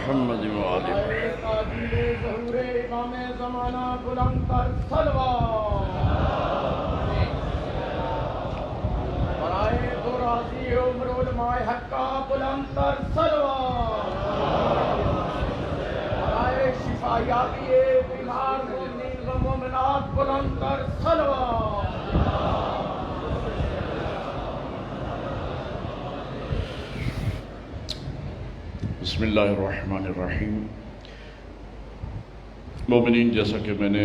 محمد وآل بسم اللہ الرحمن الرحیم۔ مومنین، جیسا کہ میں نے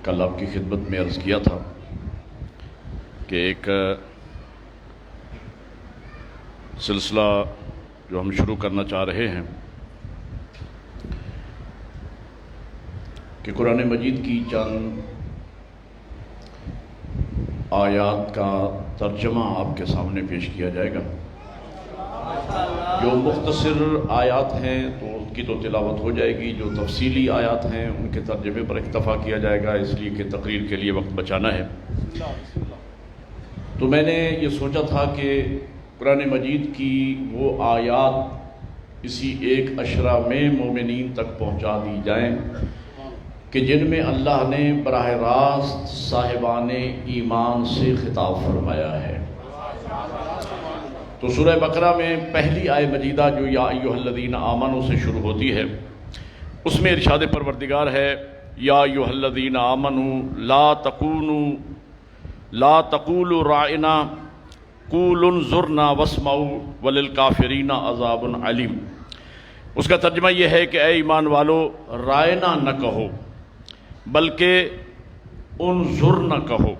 کل آپ کی خدمت میں عرض کیا تھا کہ ایک سلسلہ جو ہم شروع کرنا چاہ رہے ہیں کہ قرآن مجید کی چند آیات کا ترجمہ آپ کے سامنے پیش کیا جائے گا۔ جو مختصر آیات ہیں تو ان کی تو تلاوت ہو جائے گی، جو تفصیلی آیات ہیں ان کے ترجمے پر اکتفا کیا جائے گا، اس لیے کہ تقریر کے لیے وقت بچانا ہے۔ تو میں نے یہ سوچا تھا کہ قرآن مجید کی وہ آیات اسی ایک عشرہ میں مومنین تک پہنچا دی جائیں کہ جن میں اللہ نے براہ راست صاحبان ایمان سے خطاب فرمایا ہے۔ تو سورہ بقرہ میں پہلی آیہ مجیدہ جو یا ایھا الذین آمنوا سے شروع ہوتی ہے، اس میں ارشاد پروردگار ہے یا ایھا الذین آمنوا لا تقولوا راعنا قولوا انظرنا واسمعوا وللکافرین عذاب علیم۔ اس کا ترجمہ یہ ہے کہ اے ایمان والو، رائنا نہ کہو بلکہ انظرنا کہو،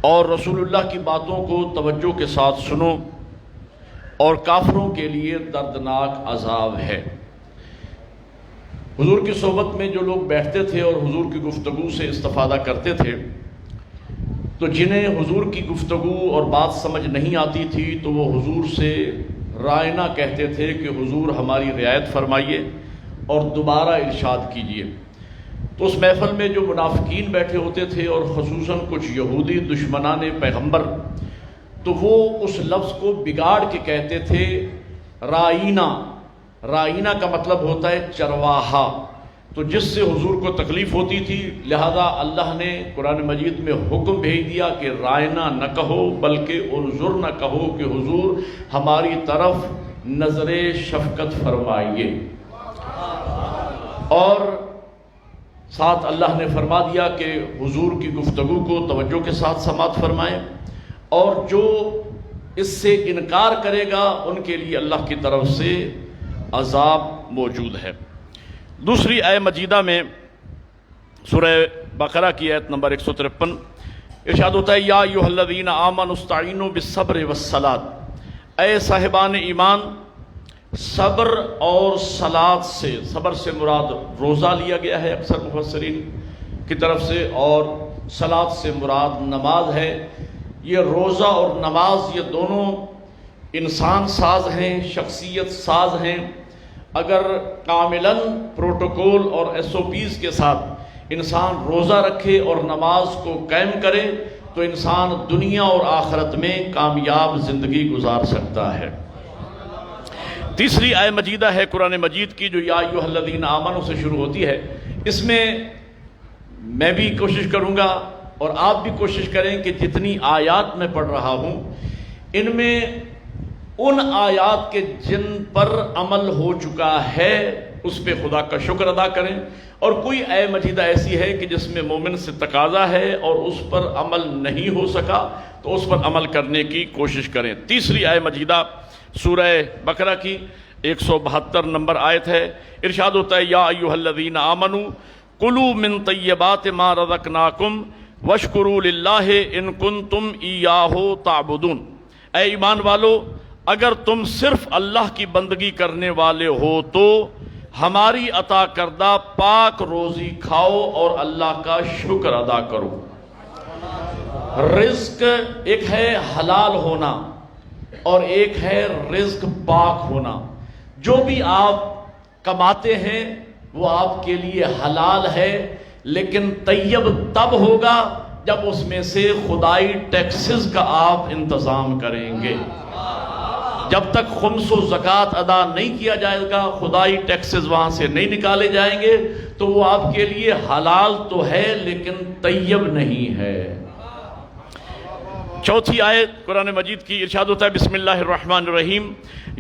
اور رسول اللہ کی باتوں کو توجہ کے ساتھ سنو، اور کافروں کے لیے دردناک عذاب ہے۔ حضور کی صحبت میں جو لوگ بیٹھتے تھے اور حضور کی گفتگو سے استفادہ کرتے تھے، تو جنہیں حضور کی گفتگو اور بات سمجھ نہیں آتی تھی تو وہ حضور سے رائنا کہتے تھے کہ حضور ہماری رعایت فرمائیے اور دوبارہ ارشاد کیجیے۔ تو اس محفل میں جو منافقین بیٹھے ہوتے تھے اور خصوصاً کچھ یہودی دشمنان پیغمبر، تو وہ اس لفظ کو بگاڑ کے کہتے تھے رائنا۔ رائنا کا مطلب ہوتا ہے چرواہا، تو جس سے حضور کو تکلیف ہوتی تھی، لہذا اللہ نے قرآن مجید میں حکم بھیج دیا کہ رائنا نہ کہو بلکہ انظر نہ کہو کہ حضور ہماری طرف نظر شفقت فرمائیے۔ اور ساتھ اللہ نے فرما دیا کہ حضور کی گفتگو کو توجہ کے ساتھ سماعت فرمائیں، اور جو اس سے انکار کرے گا ان کے لیے اللہ کی طرف سے عذاب موجود ہے۔ دوسری آیہ مجیدہ میں سورہ بقرہ کی آیت نمبر 153 ارشاد ہوتا ہے یا ایھا الذین آمنوا استعینوا بالصبر والصلاۃ۔ اے صاحبان ایمان، صبر اور صلاۃ سے، صبر سے مراد روزہ لیا گیا ہے اکثر مفسرین کی طرف سے، اور صلاۃ سے مراد نماز ہے۔ یہ روزہ اور نماز یہ دونوں انسان ساز ہیں، شخصیت ساز ہیں۔ اگر کاملاً پروٹوکول اور SOPs کے ساتھ انسان روزہ رکھے اور نماز کو قائم کرے تو انسان دنیا اور آخرت میں کامیاب زندگی گزار سکتا ہے۔ تیسری آیہ مجیدہ ہے قرآن مجید کی جو یا ایھا الذین آمنوا سے شروع ہوتی ہے۔ اس میں میں بھی کوشش کروں گا اور آپ بھی کوشش کریں کہ جتنی آیات میں پڑھ رہا ہوں ان میں ان آیات کے جن پر عمل ہو چکا ہے اس پہ خدا کا شکر ادا کریں، اور کوئی آیہ مجیدہ ایسی ہے کہ جس میں مومن سے تقاضا ہے اور اس پر عمل نہیں ہو سکا تو اس پر عمل کرنے کی کوشش کریں۔ تیسری آیہ مجیدہ سورہ بقرہ کی 172 نمبر آیت ہے۔ ارشاد ہوتا ہے یا ایھا الذین آمنوا کلوا من طیبات ما رزقناکم واشکروا للہ ان کنتم ایاہ تعبدون۔ اے ایمان والو، اگر تم صرف اللہ کی بندگی کرنے والے ہو تو ہماری عطا کردہ پاک روزی کھاؤ اور اللہ کا شکر ادا کرو۔ رزق ایک ہے حلال ہونا اور ایک ہے رزق پاک ہونا۔ جو بھی آپ کماتے ہیں وہ آپ کے لیے حلال ہے، لیکن طیب تب ہوگا جب اس میں سے خدائی ٹیکسز کا آپ انتظام کریں گے۔ جب تک خمس و زکوٰۃ ادا نہیں کیا جائے گا، خدائی ٹیکسز وہاں سے نہیں نکالے جائیں گے، تو وہ آپ کے لیے حلال تو ہے لیکن طیب نہیں ہے۔ چوتھی آیت قرآن مجید کی ارشاد ہوتا ہے بسم اللہ الرحمن الرحیم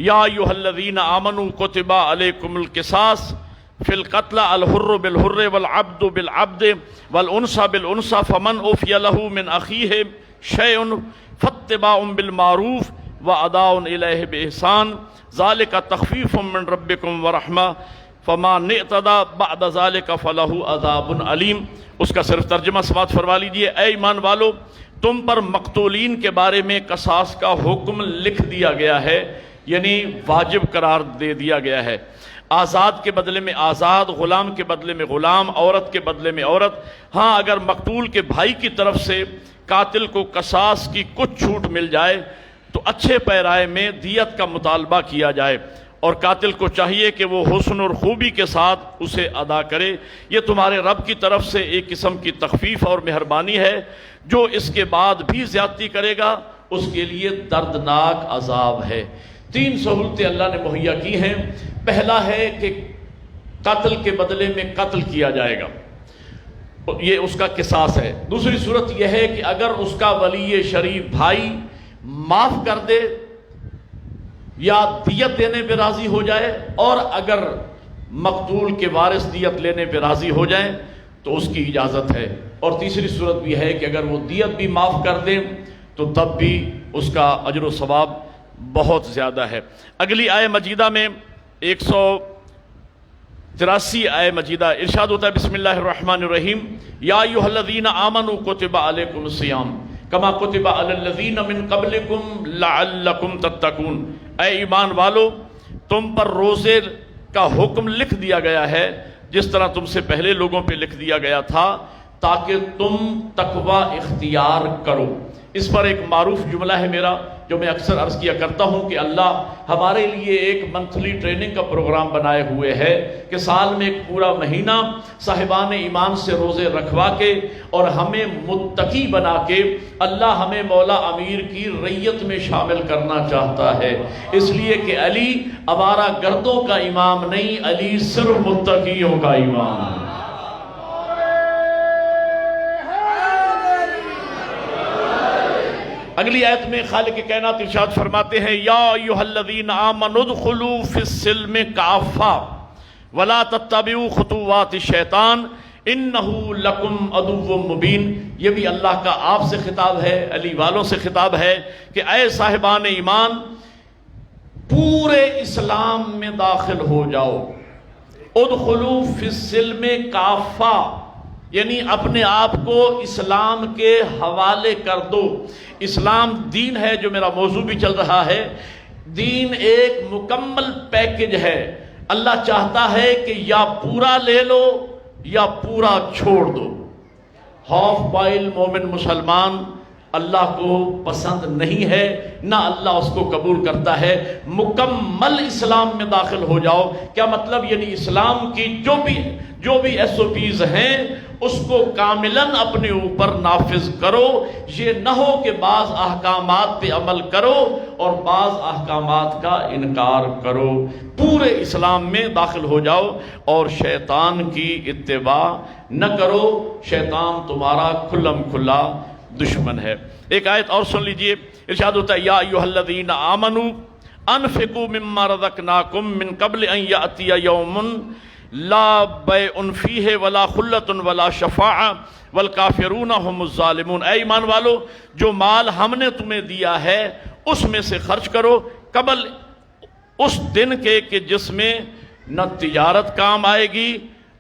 یا ایھا الذین آمنوا کتب علیکم القصاص فی القتل الحر بالحر والعبد بالعبد والانثى بالانثى فمن عفی لہ من اخیہ شیء فاتباع بالمعروف واداء الیہ باحسان ذلک تخفیف من ربکم ورحمہ فمن اعتدی بعد ذلک فلہ عذاب علیم۔ اس کا صرف ترجمہ سماعت فرما لیجئے۔ اے ایمان والو، تم پر مقتولین کے بارے میں قصاص کا حکم لکھ دیا گیا ہے، یعنی واجب قرار دے دیا گیا ہے۔ آزاد کے بدلے میں آزاد، غلام کے بدلے میں غلام، عورت کے بدلے میں عورت۔ ہاں اگر مقتول کے بھائی کی طرف سے قاتل کو قصاص کی کچھ چھوٹ مل جائے تو اچھے پیرائے میں دیت کا مطالبہ کیا جائے، اور قاتل کو چاہیے کہ وہ حسن اور خوبی کے ساتھ اسے ادا کرے۔ یہ تمہارے رب کی طرف سے ایک قسم کی تخفیف اور مہربانی ہے۔ جو اس کے بعد بھی زیادتی کرے گا اس کے لیے دردناک عذاب ہے۔ 3 سہولتیں اللہ نے مہیا کی ہیں۔ پہلا ہے کہ قتل کے بدلے میں قتل کیا جائے گا، یہ اس کا قصاص ہے۔ دوسری صورت یہ ہے کہ اگر اس کا ولی شریف بھائی معاف کر دے یا دیت دینے پہ راضی ہو جائے، اور اگر مقتول کے وارث دیت لینے پہ راضی ہو جائیں تو اس کی اجازت ہے۔ اور تیسری صورت بھی ہے کہ اگر وہ دیت بھی معاف کر دیں تو تب بھی اس کا اجر و ثواب بہت زیادہ ہے۔ اگلی آیہ مجیدہ میں 183 آیہ مجیدہ ارشاد ہوتا ہے بسم اللہ الرحمن الرحیم یا ایھا الذین آمنوا کتب علیکم الصیام کما کتب علی الذین من قبلکم لعلکم تتقون۔ اے ایمان والو، تم پر روزے کا حکم لکھ دیا گیا ہے جس طرح تم سے پہلے لوگوں پہ لکھ دیا گیا تھا تاکہ تم تقوی اختیار کرو۔ اس پر ایک معروف جملہ ہے میرا جو میں اکثر عرض کیا کرتا ہوں کہ اللہ ہمارے لیے ایک منتھلی ٹریننگ کا پروگرام بنائے ہوئے ہے کہ سال میں ایک پورا مہینہ صاحبان ایمان سے روزے رکھوا کے اور ہمیں متقی بنا کے اللہ ہمیں مولا امیر کی ریت میں شامل کرنا چاہتا ہے، اس لیے کہ علی آوارہ گردوں کا امام نہیں، علی صرف متقیوں کا امام ہے۔ اگلی آیت میں خالق کائنات ارشاد فرماتے ہیں یا ایھا الذین آمنوا ادخلوا فی السلم کافہ ولا تتبعوا خطوات الشیطان انہ لکم عدو مبین۔ یہ بھی اللہ کا آپ سے خطاب ہے، علی والوں سے خطاب ہے کہ اے صاحبان ایمان، پورے اسلام میں داخل ہو جاؤ۔ ادخلوا فی السلم کافہ یعنی اپنے آپ کو اسلام کے حوالے کر دو۔ اسلام دین ہے جو میرا موضوع بھی چل رہا ہے، دین ایک مکمل پیکج ہے۔ اللہ چاہتا ہے کہ یا پورا لے لو یا پورا چھوڑ دو۔ ہاف بائل مومن مسلمان اللہ کو پسند نہیں ہے، نہ اللہ اس کو قبول کرتا ہے۔ مکمل اسلام میں داخل ہو جاؤ۔ کیا مطلب؟ یعنی اسلام کی جو بھی ایس او پیز ہیں اس کو کاملاً اپنے اوپر نافذ کرو۔ یہ نہ ہو کہ بعض احکامات پہ عمل کرو اور بعض احکامات کا انکار کرو۔ پورے اسلام میں داخل ہو جاؤ اور شیطان کی اتباع نہ کرو، شیطان تمہارا کھلم کھلا دشمن ہے۔ ایک آیت اور سن لیجئے، ارشاد ہوتا ہے یا ایھا الذین آمنوا انفقوا مما رزقناکم من قبل ان یأتی یوم لا بیع فیہ ولا خلۃ ولا شفاعۃ والکافرون هم الظالمون۔ اے ایمان والو، جو مال ہم نے تمہیں دیا ہے اس میں سے خرچ کرو قبل اس دن کے کہ جس میں نہ تجارت کام آئے گی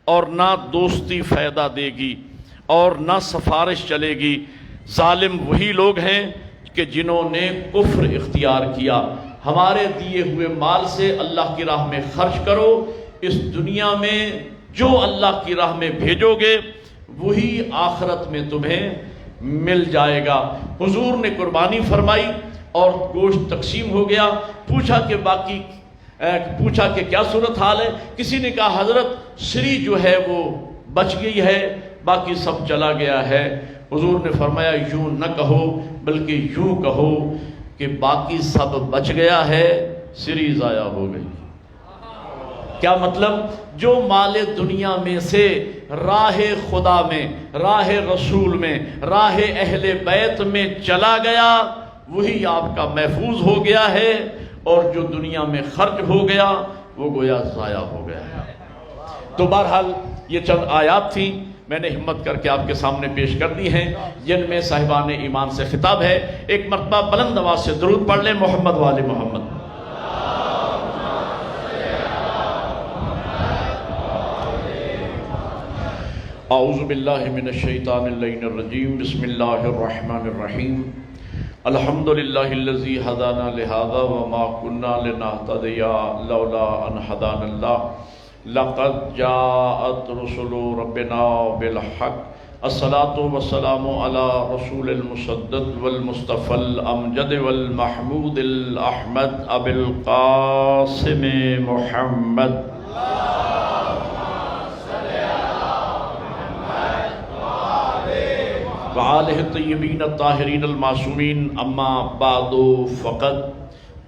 اور نہ دوستی فائدہ دے گی اور نہ سفارش چلے گی۔ ظالم وہی لوگ ہیں کہ جنہوں نے کفر اختیار کیا۔ ہمارے دیے ہوئے مال سے اللہ کی راہ میں خرچ کرو۔ اس دنیا میں جو اللہ کی راہ میں بھیجو گے وہی آخرت میں تمہیں مل جائے گا۔ حضور نے قربانی فرمائی اور گوشت تقسیم ہو گیا۔ پوچھا کہ کیا صورتحال ہے؟ کسی نے کہا حضرت سری جو ہے وہ بچ گئی ہے، باقی سب چلا گیا ہے۔ حضور نے فرمایا یوں نہ کہو بلکہ یوں کہو کہ باقی سب بچ گیا ہے، سری ضائع ہو گئی۔ کیا مطلب؟ جو مال دنیا میں سے راہ خدا میں، راہ رسول میں، راہ اہل بیت میں چلا گیا وہی آپ کا محفوظ ہو گیا ہے، اور جو دنیا میں خرچ ہو گیا وہ گویا ضائع ہو گیا ہے۔ تو بہرحال یہ چند آیات تھیں، میں نے ہمت کر کے آپ کے سامنے پیش کر دی ہیں، جن میں صاحبان ایمان سے خطاب ہے۔ ایک مرتبہ بلند آواز سے درود پڑھ لیں، محمد والے محمد۔ اعوذ باللہ من الشیطان اللعین الرجیم، بسم اللہ الرحمن الرحیم۔ الحمد للہ الذی ہدانا لہذا وما كنا لنہتدی لولا ان ہدانا اللہ، لقد جاءت رسل ربنا بالحق، الصلاة والسلام علی رسول المسدد والمصطفى الامجد والمحمود الاحمد ابی القاسم محمد۔ وآلہ الطیبین الطاہرین المعصومین، اما بعد فقد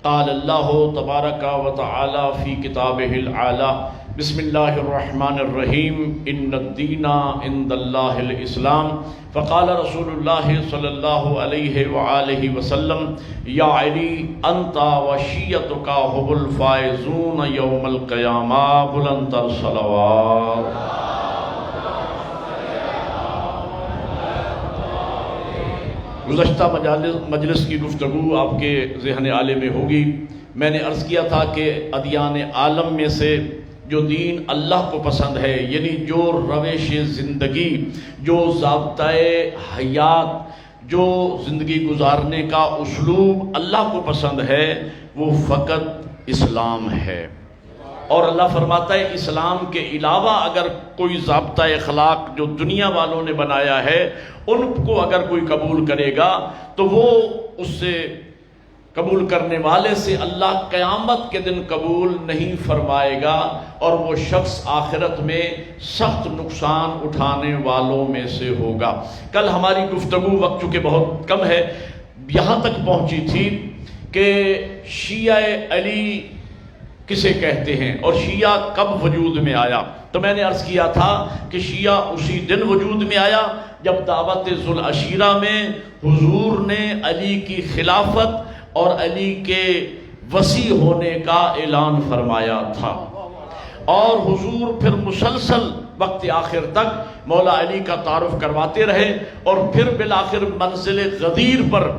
قال اللہ تبارک و تعالی فی کتابہ العالی، بسم اللہ الرحمن الرحیم، ان الدین عند اللہ الاسلام، فقال رسول اللہ صلی اللہ علیہ وآلہ وسلم، یا علی انت وشیعتک هم الفائزون یوم القیامہ، بلند الصلوات۔ گزشتہ مجلس کی گفتگو آپ کے ذہن عالم میں ہوگی۔ میں نے عرض کیا تھا کہ ادیان عالم میں سے جو دین اللہ کو پسند ہے، یعنی جو روش زندگی، جو ضابطۂ حیات، جو زندگی گزارنے کا اسلوب اللہ کو پسند ہے، وہ فقط اسلام ہے۔ اور اللہ فرماتا ہے اسلام کے علاوہ اگر کوئی ضابطہ اخلاق جو دنیا والوں نے بنایا ہے ان کو اگر کوئی قبول کرے گا تو وہ اس سے قبول کرنے والے سے اللہ قیامت کے دن قبول نہیں فرمائے گا، اور وہ شخص آخرت میں سخت نقصان اٹھانے والوں میں سے ہوگا۔ کل ہماری گفتگو، وقت چونکہ بہت کم ہے، یہاں تک پہنچی تھی کہ شیعہ علی کسے کہتے ہیں اور شیعہ کب وجود میں آیا۔ تو میں نے عرض کیا تھا کہ شیعہ اسی دن وجود میں آیا جب دعوت ذوالعشیرہ میں حضور نے علی کی خلافت اور علی کے وسیع ہونے کا اعلان فرمایا تھا، اور حضور پھر مسلسل وقت آخر تک مولا علی کا تعارف کرواتے رہے، اور پھر بالآخر منزل غدیر پر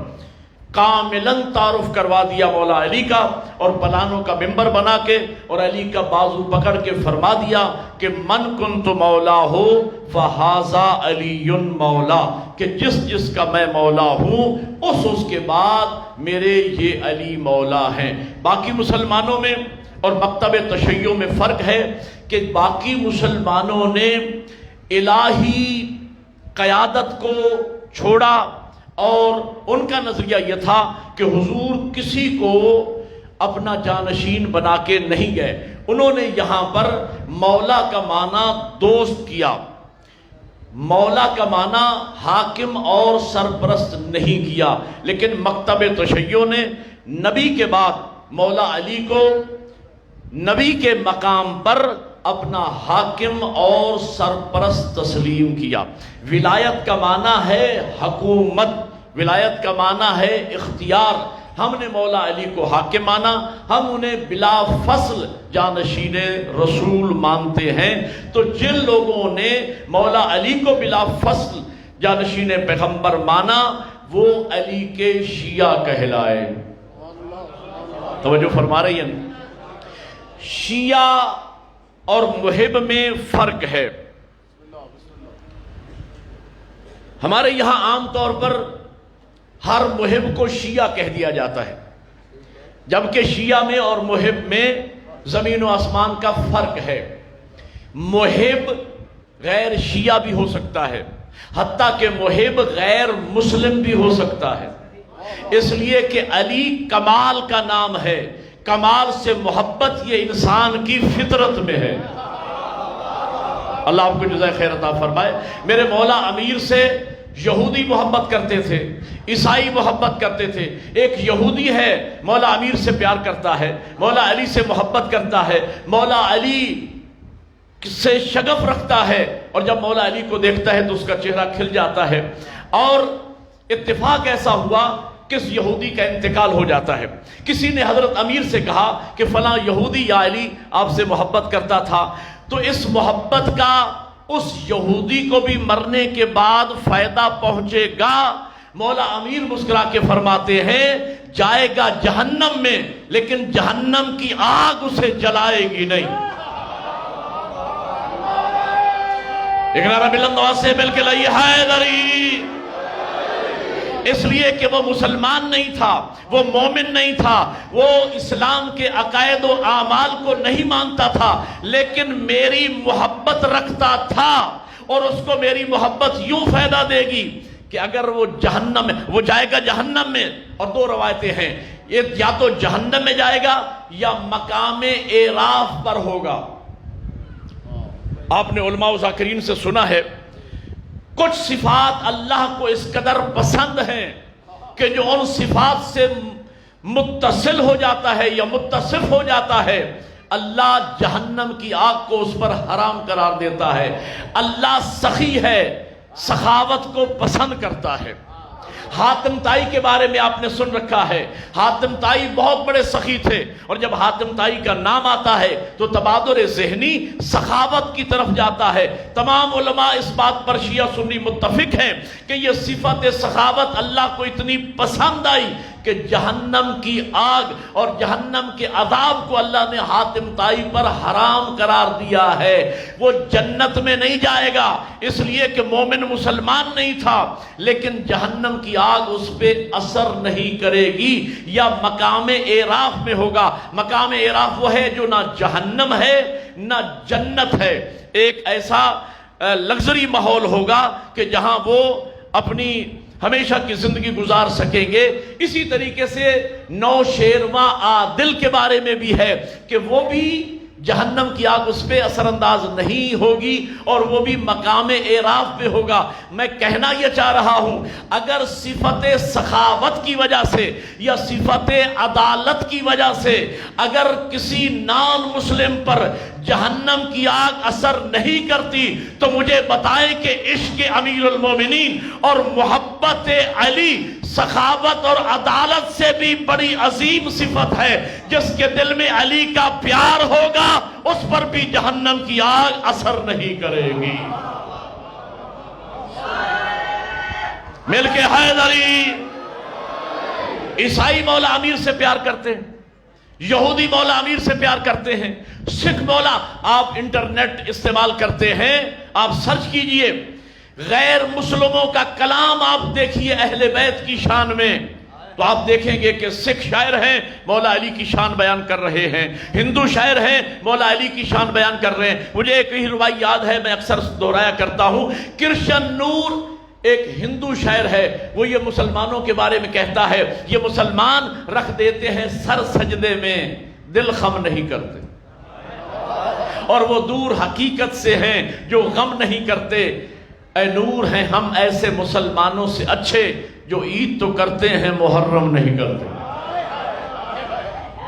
کاملاً تعارف کروا دیا مولا علی کا، اور پلانوں کا ممبر بنا کے اور علی کا بازو پکڑ کے فرما دیا کہ من کنت مولا ہو فہذا علی مولا، کہ جس جس کا میں مولا ہوں اس کے بعد میرے یہ علی مولا ہیں۔ باقی مسلمانوں میں اور مکتب تشیع میں فرق ہے کہ باقی مسلمانوں نے الہی قیادت کو چھوڑا، اور ان کا نظریہ یہ تھا کہ حضور کسی کو اپنا جانشین بنا کے نہیں گئے۔ انہوں نے یہاں پر مولا کا معنی دوست کیا، مولا کا معنی حاکم اور سرپرست نہیں کیا، لیکن مکتب تشیع نے نبی کے بعد مولا علی کو نبی کے مقام پر اپنا حاکم اور سرپرست تسلیم کیا۔ ولایت کا معنی ہے حکومت، ولایت کا معنی ہے اختیار۔ ہم نے مولا علی کو حاکم مانا، ہم انہیں بلا فصل جانشین رسول مانتے ہیں۔ تو جن لوگوں نے مولا علی کو بلا فصل جانشین پیغمبر مانا وہ علی کے شیعہ کہلائے۔ توجہ فرما رہی ہیں؟ شیعہ اور محب میں فرق ہے۔ ہمارے یہاں عام طور پر ہر محب کو شیعہ کہہ دیا جاتا ہے، جبکہ شیعہ میں اور محب میں زمین و آسمان کا فرق ہے۔ محب غیر شیعہ بھی ہو سکتا ہے، حتیٰ کہ محب غیر مسلم بھی ہو سکتا ہے، اس لیے کہ علی کمال کا نام ہے، کمال سے محبت یہ انسان کی فطرت میں ہے۔ اللہ آپ کو جزائے خیر عطا فرمائے۔ میرے مولا امیر سے یہودی محبت کرتے تھے، عیسائی محبت کرتے تھے۔ ایک یہودی ہے، مولا امیر سے پیار کرتا ہے، مولا علی سے محبت کرتا ہے، مولا علی سے شغف رکھتا ہے، اور جب مولا علی کو دیکھتا ہے تو اس کا چہرہ کھل جاتا ہے۔ اور اتفاق ایسا ہوا کہ اس یہودی کا انتقال ہو جاتا ہے۔ کسی نے حضرت امیر سے کہا کہ فلاں یہودی یا علی آپ سے محبت کرتا تھا، تو اس محبت کا اس یہودی کو بھی مرنے کے بعد فائدہ پہنچے گا۔ مولا امیر مسکرا کے فرماتے ہیں جائے گا جہنم میں، لیکن جہنم کی آگ اسے جلائے گی نہیں۔ ایک نعرہ بلند آواز سے مل کے لائیے حیدری۔ اس لیے کہ وہ مسلمان نہیں تھا، وہ مومن نہیں تھا، وہ اسلام کے عقائد و اعمال کو نہیں مانتا تھا، لیکن میری محبت رکھتا تھا، اور اس کو میری محبت یوں فائدہ دے گی کہ اگر وہ جہنم میں، وہ جائے گا جہنم میں، اور دو روایتیں ہیں، یا تو جہنم میں جائے گا یا مقام اعراف پر ہوگا۔ آپ نے علماء و ذاکرین سے سنا ہے کچھ صفات اللہ کو اس قدر پسند ہیں کہ جو ان صفات سے متصل ہو جاتا ہے یا متصف ہو جاتا ہے، اللہ جہنم کی آگ کو اس پر حرام قرار دیتا ہے۔ اللہ سخی ہے، سخاوت کو پسند کرتا ہے۔ حاتم طائی کے بارے میں آپ نے سن رکھا ہے، حاتم طائی بہت بڑے سخی تھے، اور جب حاتم طائی کا نام آتا ہے تو تبادر ذہنی سخاوت کی طرف جاتا ہے۔ تمام علماء اس بات پر شیعہ سنی متفق ہیں کہ یہ صفت سخاوت اللہ کو اتنی پسند آئی کہ جہنم کی آگ اور جہنم کے عذاب کو اللہ نے حاتم طائی پر حرام قرار دیا ہے۔ وہ جنت میں نہیں جائے گا اس لیے کہ مومن مسلمان نہیں تھا، لیکن جہنم کی آگ اس پہ اثر نہیں کرے گی، یا مقام اعراف میں ہوگا۔ مقام اعراف وہ ہے جو نہ جہنم ہے نہ جنت ہے، ایک ایسا لگژری ماحول ہوگا کہ جہاں وہ اپنی ہمیشہ کی زندگی گزار سکیں گے۔ اسی طریقے سے نوشیروان عادل کے بارے میں بھی ہے کہ وہ بھی جہنم کی آگ اس پہ اثر انداز نہیں ہوگی، اور وہ بھی مقام اعراف پہ ہوگا۔ میں کہنا یہ چاہ رہا ہوں، اگر صفت سخاوت کی وجہ سے یا صفت عدالت کی وجہ سے اگر کسی نان مسلم پر جہنم کی آگ اثر نہیں کرتی، تو مجھے بتائیں کہ عشق امیر المومنین اور محبت علی سخاوت اور عدالت سے بھی بڑی عظیم صفت ہے۔ جس کے دل میں علی کا پیار ہوگا اس پر بھی جہنم کی آگ اثر نہیں کرے گی۔ مل کے حیدری۔ عیسائی مولا امیر سے پیار کرتے ہیں، یہودی مولا امیر سے پیار کرتے ہیں، سکھ مولا، آپ انٹرنیٹ استعمال کرتے ہیں، آپ سرچ کیجئے غیر مسلموں کا کلام آپ دیکھیے اہل بیت کی شان میں، تو آپ دیکھیں گے کہ سکھ شاعر ہیں مولا علی کی شان بیان کر رہے ہیں، ہندو شاعر ہیں مولا علی کی شان بیان کر رہے ہیں۔ مجھے ایک ہی روائی یاد ہے، میں اکثر دہرایا کرتا ہوں، کرشن نور ایک ہندو شاعر ہے، وہ یہ مسلمانوں کے بارے میں کہتا ہے، یہ مسلمان رکھ دیتے ہیں سر سجدے میں، دل خم نہیں کرتے، اور وہ دور حقیقت سے ہیں جو غم نہیں کرتے۔ اے نور ہیں ہم ایسے مسلمانوں سے اچھے جو عید تو کرتے ہیں محرم نہیں کرتے۔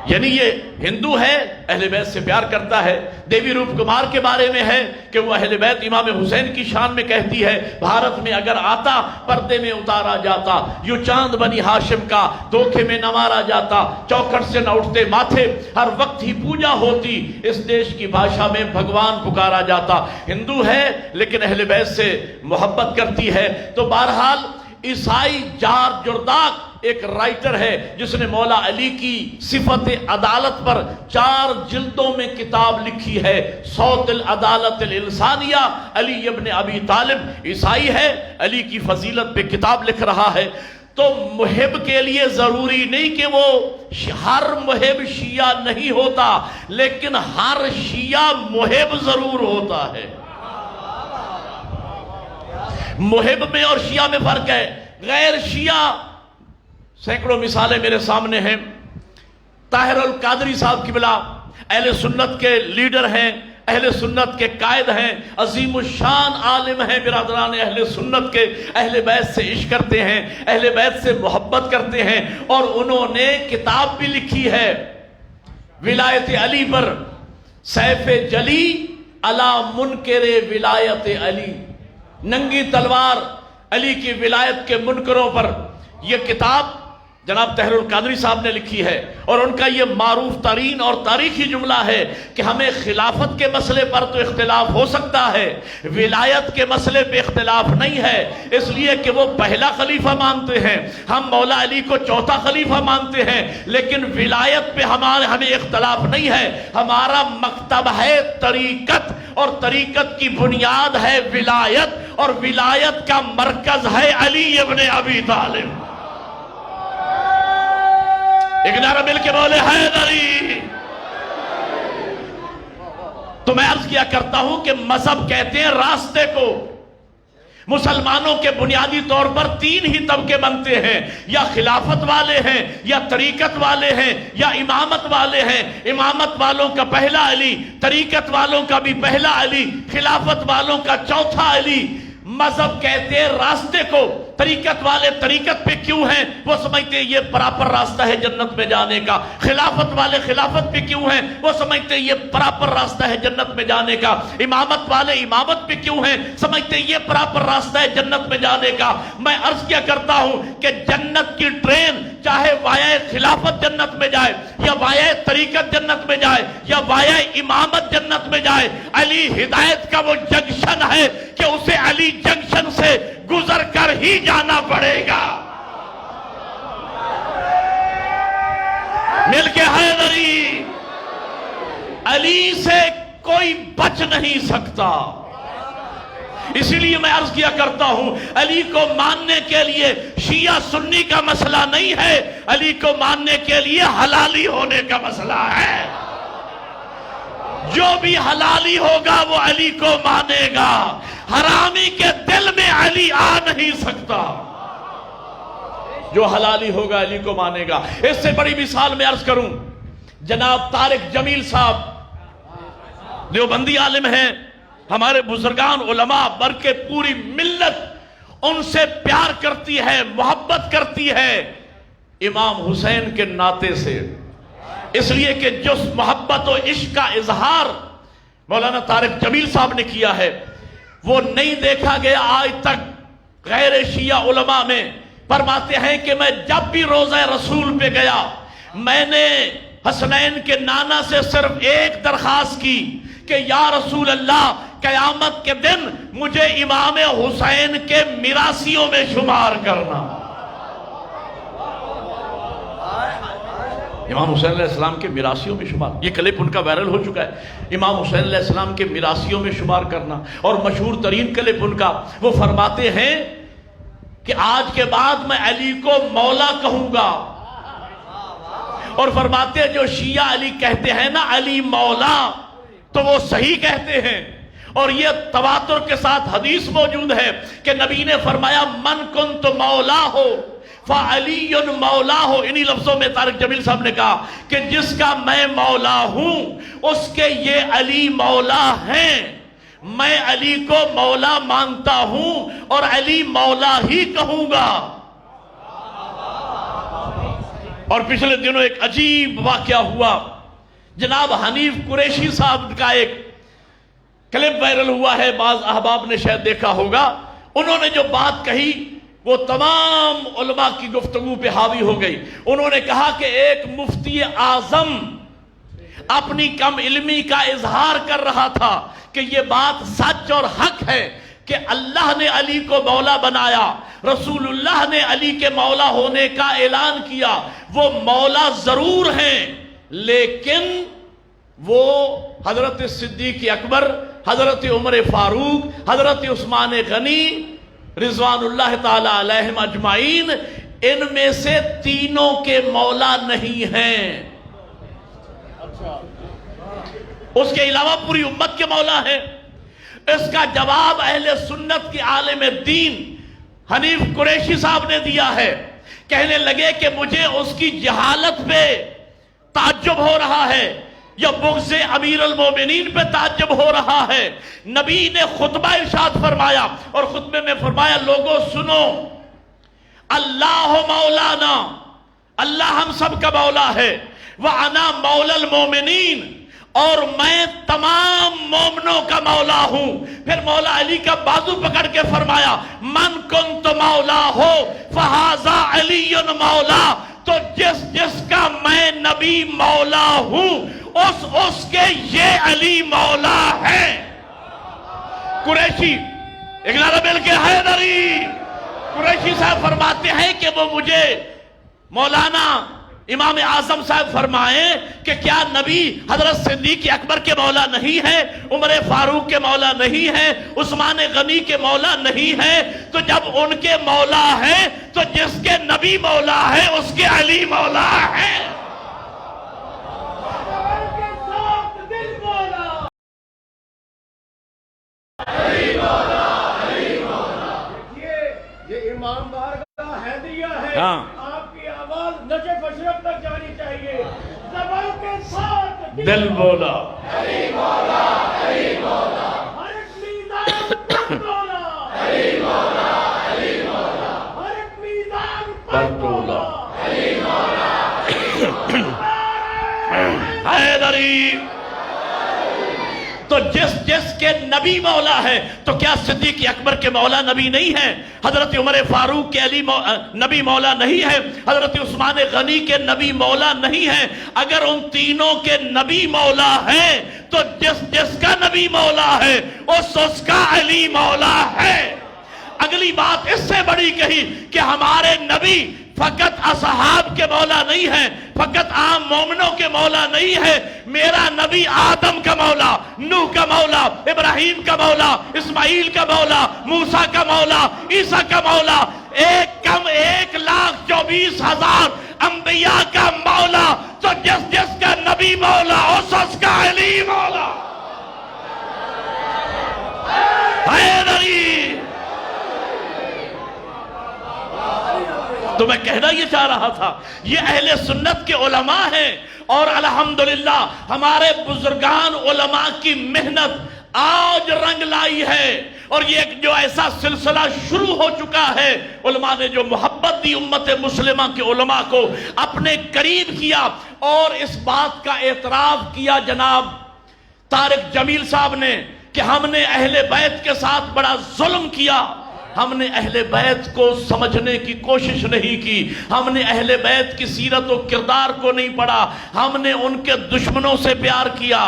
یعنی یہ ہندو ہے، اہل بیت سے پیار کرتا ہے۔ دیوی روپ کمار کے بارے میں ہے کہ وہ اہل بیت امام حسین کی شان میں کہتی ہے، بھارت میں اگر آتا پردے میں اتارا جاتا، یوں چاند بنی ہاشم کا دھوکے میں نہ مارا جاتا، چوکھٹ سے نہ اٹھتے ماتھے، ہر وقت ہی پوجا ہوتی، اس دیش کی بھاشا میں بھگوان پکارا جاتا۔ ہندو ہے لیکن اہل بیت سے محبت کرتی ہے۔ تو بہرحال عیسائی جار جرداق ایک رائٹر ہے جس نے مولا علی کی صفت عدالت پر 4 جلدوں میں کتاب لکھی ہے، صوت العدالت الانسانیہ۔ علی ابن ابی طالب عیسائی ہے، علی کی فضیلت پہ کتاب لکھ رہا ہے۔ تو محب کے لیے ضروری نہیں کہ وہ ہر محب شیعہ نہیں ہوتا، لیکن ہر شیعہ محب ضرور ہوتا ہے۔ محب میں اور شیعہ میں فرق ہے۔ غیر شیعہ سینکڑوں مثالیں میرے سامنے ہیں۔ طاہر القادری صاحب قبلہ اہل سنت کے لیڈر ہیں، اہل سنت کے قائد ہیں، عظیم الشان عالم ہیں، برادران اہل سنت کے، اہل بیت سے عشق کرتے ہیں، اہل بیت سے محبت کرتے ہیں، اور انہوں نے کتاب بھی لکھی ہے ولایت علی پر، سیف جلی علی منکر ولایت علی، ننگی تلوار علی کی ولایت کے منکروں پر۔ یہ کتاب جناب طاہر القادری صاحب نے لکھی ہے، اور ان کا یہ معروف ترین اور تاریخی جملہ ہے کہ ہمیں خلافت کے مسئلے پر تو اختلاف ہو سکتا ہے، ولایت کے مسئلے پہ اختلاف نہیں ہے، اس لیے کہ وہ پہلا خلیفہ مانتے ہیں، ہم مولا علی کو چوتھا خلیفہ مانتے ہیں، لیکن ولایت پہ ہمیں اختلاف نہیں ہے۔ ہمارا مکتب ہے طریقت، اور طریقت کی بنیاد ہے ولایت، اور ولایت کا مرکز ہے علی ابن ابی طالب۔ ایک نعرہ مل کے بولے حیدری۔ تو میں عرض کیا کرتا ہوں کہ مذہب کہتے ہیں راستے کو۔ مسلمانوں کے بنیادی طور پر تین ہی طبقے بنتے ہیں، یا خلافت والے ہیں، یا طریقت والے ہیں، یا امامت والے ہیں۔ امامت والوں کا پہلا علی، طریقت والوں کا بھی پہلا علی، خلافت والوں کا چوتھا علی۔ مذہب کہتے ہیں راستے کو۔ طریقت والے طریقت پہ کیوں ہیں؟ وہ سمجھتے ہیں یہ پراپر راستہ ہے جنت میں جانے کا۔ خلافت والے خلافت پہ کیوں ہیں؟ وہ سمجھتے ہیں یہ پراپر راستہ ہے جنت میں جانے کا۔ امامت والے امامت پہ کیوں ہیں؟ سمجھتے ہیں یہ پراپر راستہ ہے جنت میں جانے کا۔ میں عرض کیا کرتا ہوں کہ جنت کی ٹرین چاہے وائے خلافت جنت میں جائے، یا وائے طریقت جنت میں جائے، یا وائے امامت جنت میں جائے، علی ہدایت کا وہ جنکشن ہے کہ اسے علی جنکشن سے گزر کر ہی جانا پڑے گا۔ مل کے حیدری، علی سے کوئی بچ نہیں سکتا۔ اسی لیے میں عرض کیا کرتا ہوں علی کو ماننے کے لیے شیعہ سنی کا مسئلہ نہیں ہے، علی کو ماننے کے لیے حلالی ہونے کا مسئلہ ہے۔ جو بھی حلالی ہوگا وہ علی کو مانے گا، حرامی کے دل میں علی آ نہیں سکتا۔ جو حلالی ہوگا علی کو مانے گا۔ اس سے بڑی مثال میں عرض کروں، جناب طارق جمیل صاحب دیوبندی عالم ہیں، ہمارے بزرگان علماء بلکہ پوری ملت ان سے پیار کرتی ہے، محبت کرتی ہے امام حسین کے ناطے سے، اس لیے کہ جس محبت و عشق کا اظہار مولانا طارق جمیل صاحب نے کیا ہے وہ نہیں دیکھا گیا آج تک غیر شیعہ علماء میں۔ فرماتے ہیں کہ میں جب بھی روضہ رسول پہ گیا، میں نے حسنین کے نانا سے صرف ایک درخواست کی کہ یا رسول اللہ، قیامت کے دن مجھے امام حسین کے میراثیوں میں شمار کرنا۔ امام حسین علیہ السلام کے میراثیوں میں شمار، یہ کلپ ان کا وائرل ہو چکا ہے، امام حسین علیہ السلام کے میراثیوں میں شمار کرنا۔ اور مشہور ترین کلپ ان کا، وہ فرماتے ہیں کہ آج کے بعد میں علی کو مولا کہوں گا، اور فرماتے ہیں جو شیعہ علی کہتے ہیں نا علی مولا، تو وہ صحیح کہتے ہیں۔ اور یہ تواتر کے ساتھ حدیث موجود ہے کہ نبی نے فرمایا من کنت مولا ہو فعلی مولا ہو۔ انہی لفظوں میں طارق جمیل صاحب نے کہا کہ جس کا میں مولا ہوں اس کے یہ علی مولا ہیں۔ میں علی کو مولا مانتا ہوں اور علی مولا ہی کہوں گا۔ اور پچھلے دنوں ایک عجیب واقعہ ہوا، جناب حنیف قریشی صاحب کا ایک کلپ وائرل ہوا ہے، بعض احباب نے شاید دیکھا ہوگا۔ انہوں نے جو بات کہی وہ تمام علماء کی گفتگو پہ حاوی ہو گئی۔ انہوں نے کہا کہ ایک مفتی اعظم اپنی کم علمی کا اظہار کر رہا تھا کہ یہ بات سچ اور حق ہے کہ اللہ نے علی کو مولا بنایا، رسول اللہ نے علی کے مولا ہونے کا اعلان کیا، وہ مولا ضرور ہیں، لیکن وہ حضرت صدیق اکبر، حضرت عمر فاروق، حضرت عثمان غنی رضوان اللہ تعالی علیہم اجمعین، ان میں سے تینوں کے مولا نہیں ہیں، اس کے علاوہ پوری امت کے مولا ہیں۔ اس کا جواب اہل سنت کے عالم دین حنیف قریشی صاحب نے دیا ہے۔ کہنے لگے کہ مجھے اس کی جہالت پہ تعجب ہو رہا ہے یا بغض امیر المومنین پہ تعجب ہو رہا ہے؟ نبی نے خطبہ ارشاد فرمایا اور خطبے میں فرمایا لوگوں سنو، اللہ مولانا، اللہ ہم سب کا مولا ہے، وَأَنَا مَوْلَى الْمُؤْمِنِينَ، اور میں تمام مومنوں کا مولا ہوں۔ پھر مولا علی کا بازو پکڑ کے فرمایا من کنت مولا ہو فہذا علی مولا، تو جس کا میں نبی مولا ہوں اس کے یہ علی مولا ہے۔ قریشی ایک نعرہ مل کے حیدری، قریشی صاحب فرماتے ہیں کہ وہ مجھے مولانا امام اعظم صاحب فرمائیں کہ کیا نبی حضرت صدیق اکبر کے مولا نہیں ہے، عمر فاروق کے مولا نہیں ہے، عثمان غنی کے مولا نہیں ہے؟ تو جب ان کے مولا ہے تو جس کے نبی مولا ہے اس کے علی مولا ہے۔ یہ امام بارگاہ حیدریہ ہے، ہاں، آپ کی آواز نجف اشرف تک جانی چاہیے، زبان کے ساتھ دل بولا، علی مولا، علی مولا، ہر ایک میدان پر بولا، علی مولا، علی مولا، ہر ایک میدان پر بولا، علی مولا، حیدری۔ تو جس کے نبی مولا ہے تو کیا صدیق اکبر کے مولا نبی نہیں ہے؟ حضرت عمر فاروق کے نبی مولا نہیں ہے؟ حضرت عثمان غنی کے نبی مولا نہیں ہے؟ اگر ان تینوں کے نبی مولا ہے تو جس کا نبی مولا ہے اس کا علی مولا ہے۔ اگلی بات اس سے بڑی کہی کہ ہمارے نبی فقط اصحاب کے مولا نہیں ہے، فقط عام مومنوں کے مولا نہیں ہے، میرا نبی آدم کا مولا، نوح کا مولا، ابراہیم کا مولا، اسماعیل کا مولا، موسیٰ کا مولا، عیسیٰ کا مولا، 1,24,000 انبیاء کا مولا، تو جس کا نبی مولا اس کا علی مولا۔ حیدری، تو میں کہنا یہ چاہ رہا تھا یہ اہل سنت کے علماء ہیں، اور الحمدللہ ہمارے بزرگان علماء کی محنت آج رنگ لائی ہے، اور یہ ایک جو ایسا سلسلہ شروع ہو چکا ہے، علماء نے جو محبت دی امت مسلمہ کے علماء کو اپنے قریب کیا، اور اس بات کا اعتراف کیا جناب طارق جمیل صاحب نے کہ ہم نے اہل بیت کے ساتھ بڑا ظلم کیا، ہم نے اہل بیت کو سمجھنے کی کوشش نہیں کی، ہم نے اہل بیت کی سیرت و کردار کو نہیں پڑھا، ہم نے ان کے دشمنوں سے پیار کیا،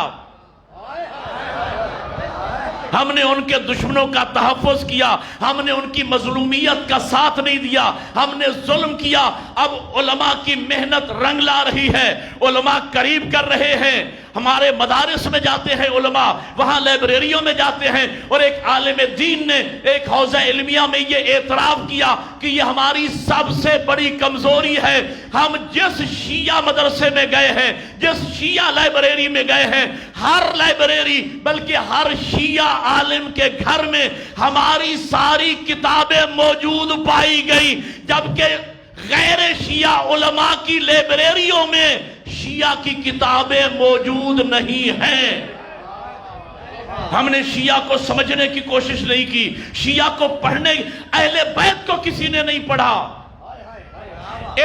ہم نے ان کے دشمنوں کا تحفظ کیا، ہم نے ان کی مظلومیت کا ساتھ نہیں دیا، ہم نے ظلم کیا۔ اب علماء کی محنت رنگ لا رہی ہے، علماء قریب کر رہے ہیں، ہمارے مدارس میں جاتے ہیں علماء، وہاں لائبریریوں میں جاتے ہیں، اور ایک عالم دین نے ایک حوزہ علمیہ میں یہ اعتراف کیا کہ یہ ہماری سب سے بڑی کمزوری ہے، ہم جس شیعہ مدرسے میں گئے ہیں، جس شیعہ لائبریری میں گئے ہیں، ہر لائبریری بلکہ ہر شیعہ عالم کے گھر میں ہماری ساری کتابیں موجود پائی گئی، جبکہ غیر شیعہ علماء کی لائبریریوں میں شیعہ کی کتابیں موجود نہیں ہیں۔ ہم نے شیعہ کو سمجھنے کی کوشش نہیں کی، شیعہ کو پڑھنے، اہل بیت کو کسی نے نہیں پڑھا۔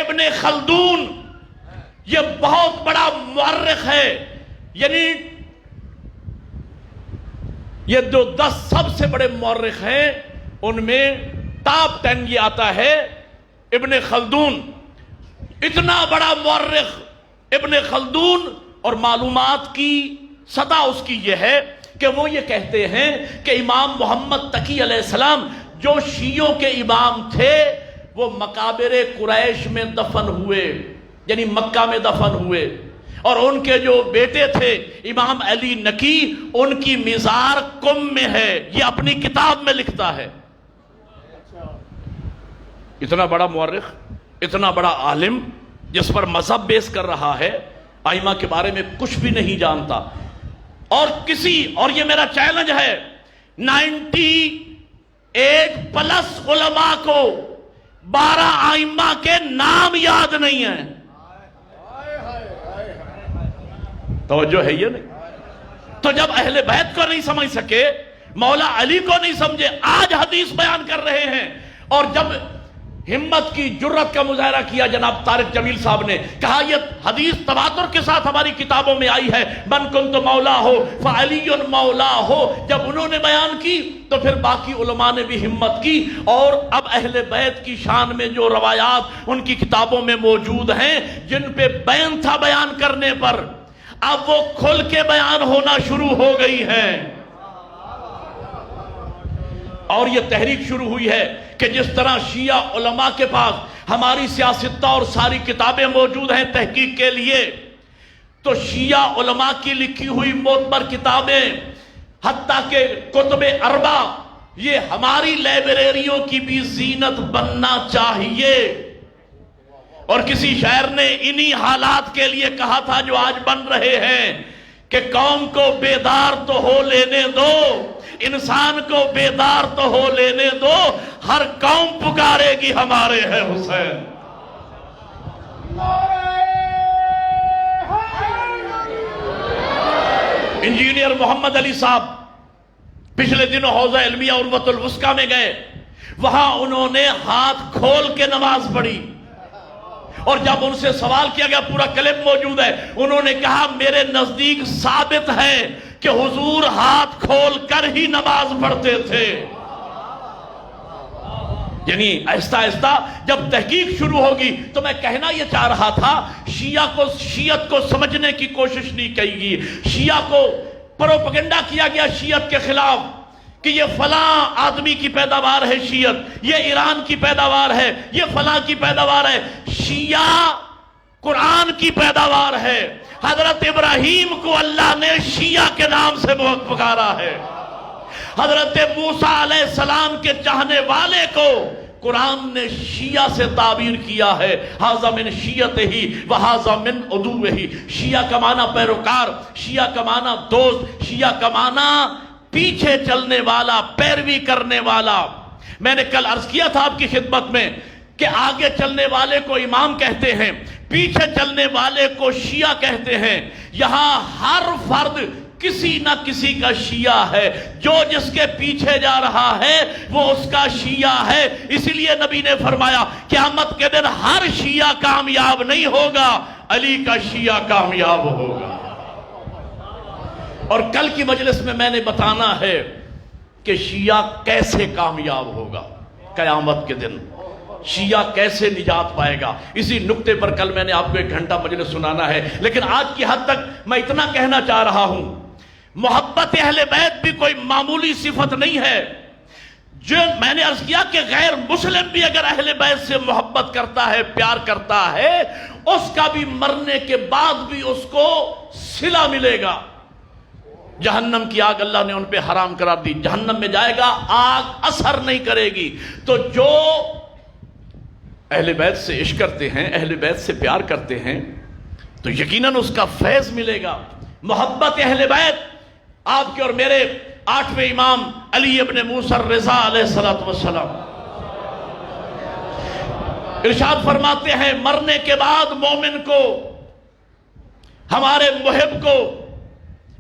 ابن خلدون یہ بہت بڑا مورخ ہے، یعنی یہ جو 10 سب سے بڑے مورخ ہیں ان میں ٹاپ 10 یہ آتا ہے ابن خلدون، اتنا بڑا مورخ ابن خلدون، اور معلومات کی سطح اس کی یہ ہے کہ وہ یہ کہتے ہیں کہ امام محمد تقی علیہ السلام جو شیعوں کے امام تھے وہ مقابر قریش میں دفن ہوئے، یعنی مکہ میں دفن ہوئے، اور ان کے جو بیٹے تھے امام علی نقی ان کی مزار قم میں ہے، یہ اپنی کتاب میں لکھتا ہے۔ اتنا بڑا مورخ، اتنا بڑا عالم جس پر مذہب بیس کر رہا ہے، ائمہ کے بارے میں کچھ بھی نہیں جانتا، اور یہ میرا چیلنج ہے 98+ علماء کو 12 ائمہ کے نام یاد نہیں ہیں۔ توجہ ہے یہ نہیں؟ تو جب اہل بیت کو نہیں سمجھ سکے، مولا علی کو نہیں سمجھے، آج حدیث بیان کر رہے ہیں، اور جب ہمت کی جرت کا مظاہرہ کیا جناب طارق جمیل صاحب نے، کہا یہ حدیث تواتر کے ساتھ ہماری کتابوں میں آئی ہے، من کنت مولا ہو فعلی مولا ہو، جب انہوں نے بیان کی تو پھر باقی علماء نے بھی ہمت کی، اور اب اہل بیت کی شان میں جو روایات ان کی کتابوں میں موجود ہیں، جن پہ بین تھا بیان کرنے پر، اب وہ کھل کے بیان ہونا شروع ہو گئی ہیں، اور یہ تحریک شروع ہوئی ہے کہ جس طرح شیعہ علماء کے پاس ہماری سیاستہ اور ساری کتابیں موجود ہیں تحقیق کے لیے، تو شیعہ علماء کی لکھی ہوئی معتبر کتابیں، حتیٰ کہ کتب اربع، یہ ہماری لائبریریوں کی بھی زینت بننا چاہیے، اور کسی شاعر نے انہی حالات کے لیے کہا تھا جو آج بن رہے ہیں کہ قوم کو بیدار تو ہو لینے دو، انسان کو بیدار تو ہو لینے دو، ہر قوم پکارے گی ہمارے ہے حسین۔ انجینئر محمد علی صاحب پچھلے دنوں حوزہ علمیہ عروۃ الوثقی میں گئے، وہاں انہوں نے ہاتھ کھول کے نماز پڑھی، اور جب ان سے سوال کیا گیا، پورا کلپ موجود ہے، انہوں نے کہا میرے نزدیک ثابت ہے کہ حضور ہاتھ کھول کر ہی نماز پڑھتے تھے۔ یعنی آہستہ آہستہ جب تحقیق شروع ہوگی، تو میں کہنا یہ چاہ رہا تھا، شیعت کو سمجھنے کی کوشش نہیں کی گئی، شیعہ کو پروپیگنڈا کیا گیا شیعت کے خلاف کہ یہ فلاں آدمی کی پیداوار ہے شیعت، یہ ایران کی پیداوار ہے، یہ فلاں کی پیداوار ہے۔ شیعہ قرآن کی پیداوار ہے، حضرت ابراہیم کو اللہ نے شیعہ کے نام سے پکارا ہے، حضرت موسیٰ علیہ السلام کے چاہنے والے کو قرآن نے شیعہ سے تعبیر کیا ہے، ھذا من شیعتہ وھذا من عدوہ۔ شیعہ کا معنی پیروکار، شیعہ کا معنی دوست، شیعہ کا معنی پیچھے چلنے والا، پیروی کرنے والا۔ میں نے کل عرض کیا تھا آپ کی خدمت میں کہ آگے چلنے والے کو امام کہتے ہیں، پیچھے چلنے والے کو شیعہ کہتے ہیں۔ یہاں ہر فرد کسی نہ کسی کا شیعہ ہے، جو جس کے پیچھے جا رہا ہے وہ اس کا شیعہ ہے۔ اس لیے نبی نے فرمایا قیامت کے دن ہر شیعہ کامیاب نہیں ہوگا، علی کا شیعہ کامیاب ہوگا۔ اور کل کی مجلس میں نے بتانا ہے کہ شیعہ کیسے کامیاب ہوگا قیامت کے دن، شیعہ کیسے نجات پائے گا۔ اسی نقطے پر کل میں نے آپ کو 1 گھنٹہ مجلس سنانا ہے، لیکن آج کی حد تک میں اتنا کہنا چاہ رہا ہوں، محبت اہل بیت بھی کوئی معمولی صفت نہیں ہے۔ جو میں نے عرض کیا کہ غیر مسلم بھی اگر اہل بیت سے محبت کرتا ہے، پیار کرتا ہے، اس کا بھی مرنے کے بعد بھی اس کو صلہ ملے گا۔ جہنم کی آگ اللہ نے ان پہ حرام قرار دی، جہنم میں جائے گا، آگ اثر نہیں کرے گی۔ تو جو اہل بیت سے عشق کرتے ہیں، اہل بیت سے پیار کرتے ہیں، تو یقیناً اس کا فیض ملے گا۔ محبت اہل بیت آپ کے اور میرے 8ویں امام علی ابن موسیٰ الرضا علیہ السلام ارشاد فرماتے ہیں، مرنے کے بعد مومن کو، ہمارے محب کو،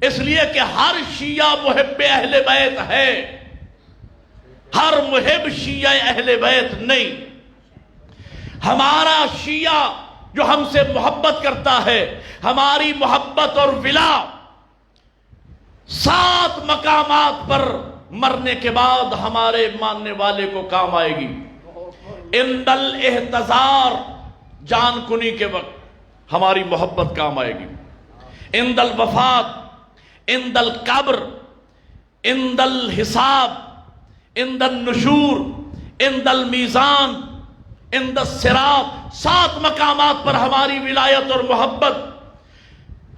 اس لیے کہ ہر شیعہ محب اہل بیت ہے، ہر محب شیعہ اہل بیت نہیں۔ ہمارا شیعہ جو ہم سے محبت کرتا ہے، ہماری محبت اور ولا 7 مقامات پر مرنے کے بعد ہمارے ماننے والے کو کام آئے گی۔ عند الاحتضار، جان کنی کے وقت ہماری محبت کام آئے گی۔ عند الوفات، عند القبر، عند الحساب، عند النشور، عند المیزان، عند الصراط، 7 مقامات پر ہماری ولایت اور محبت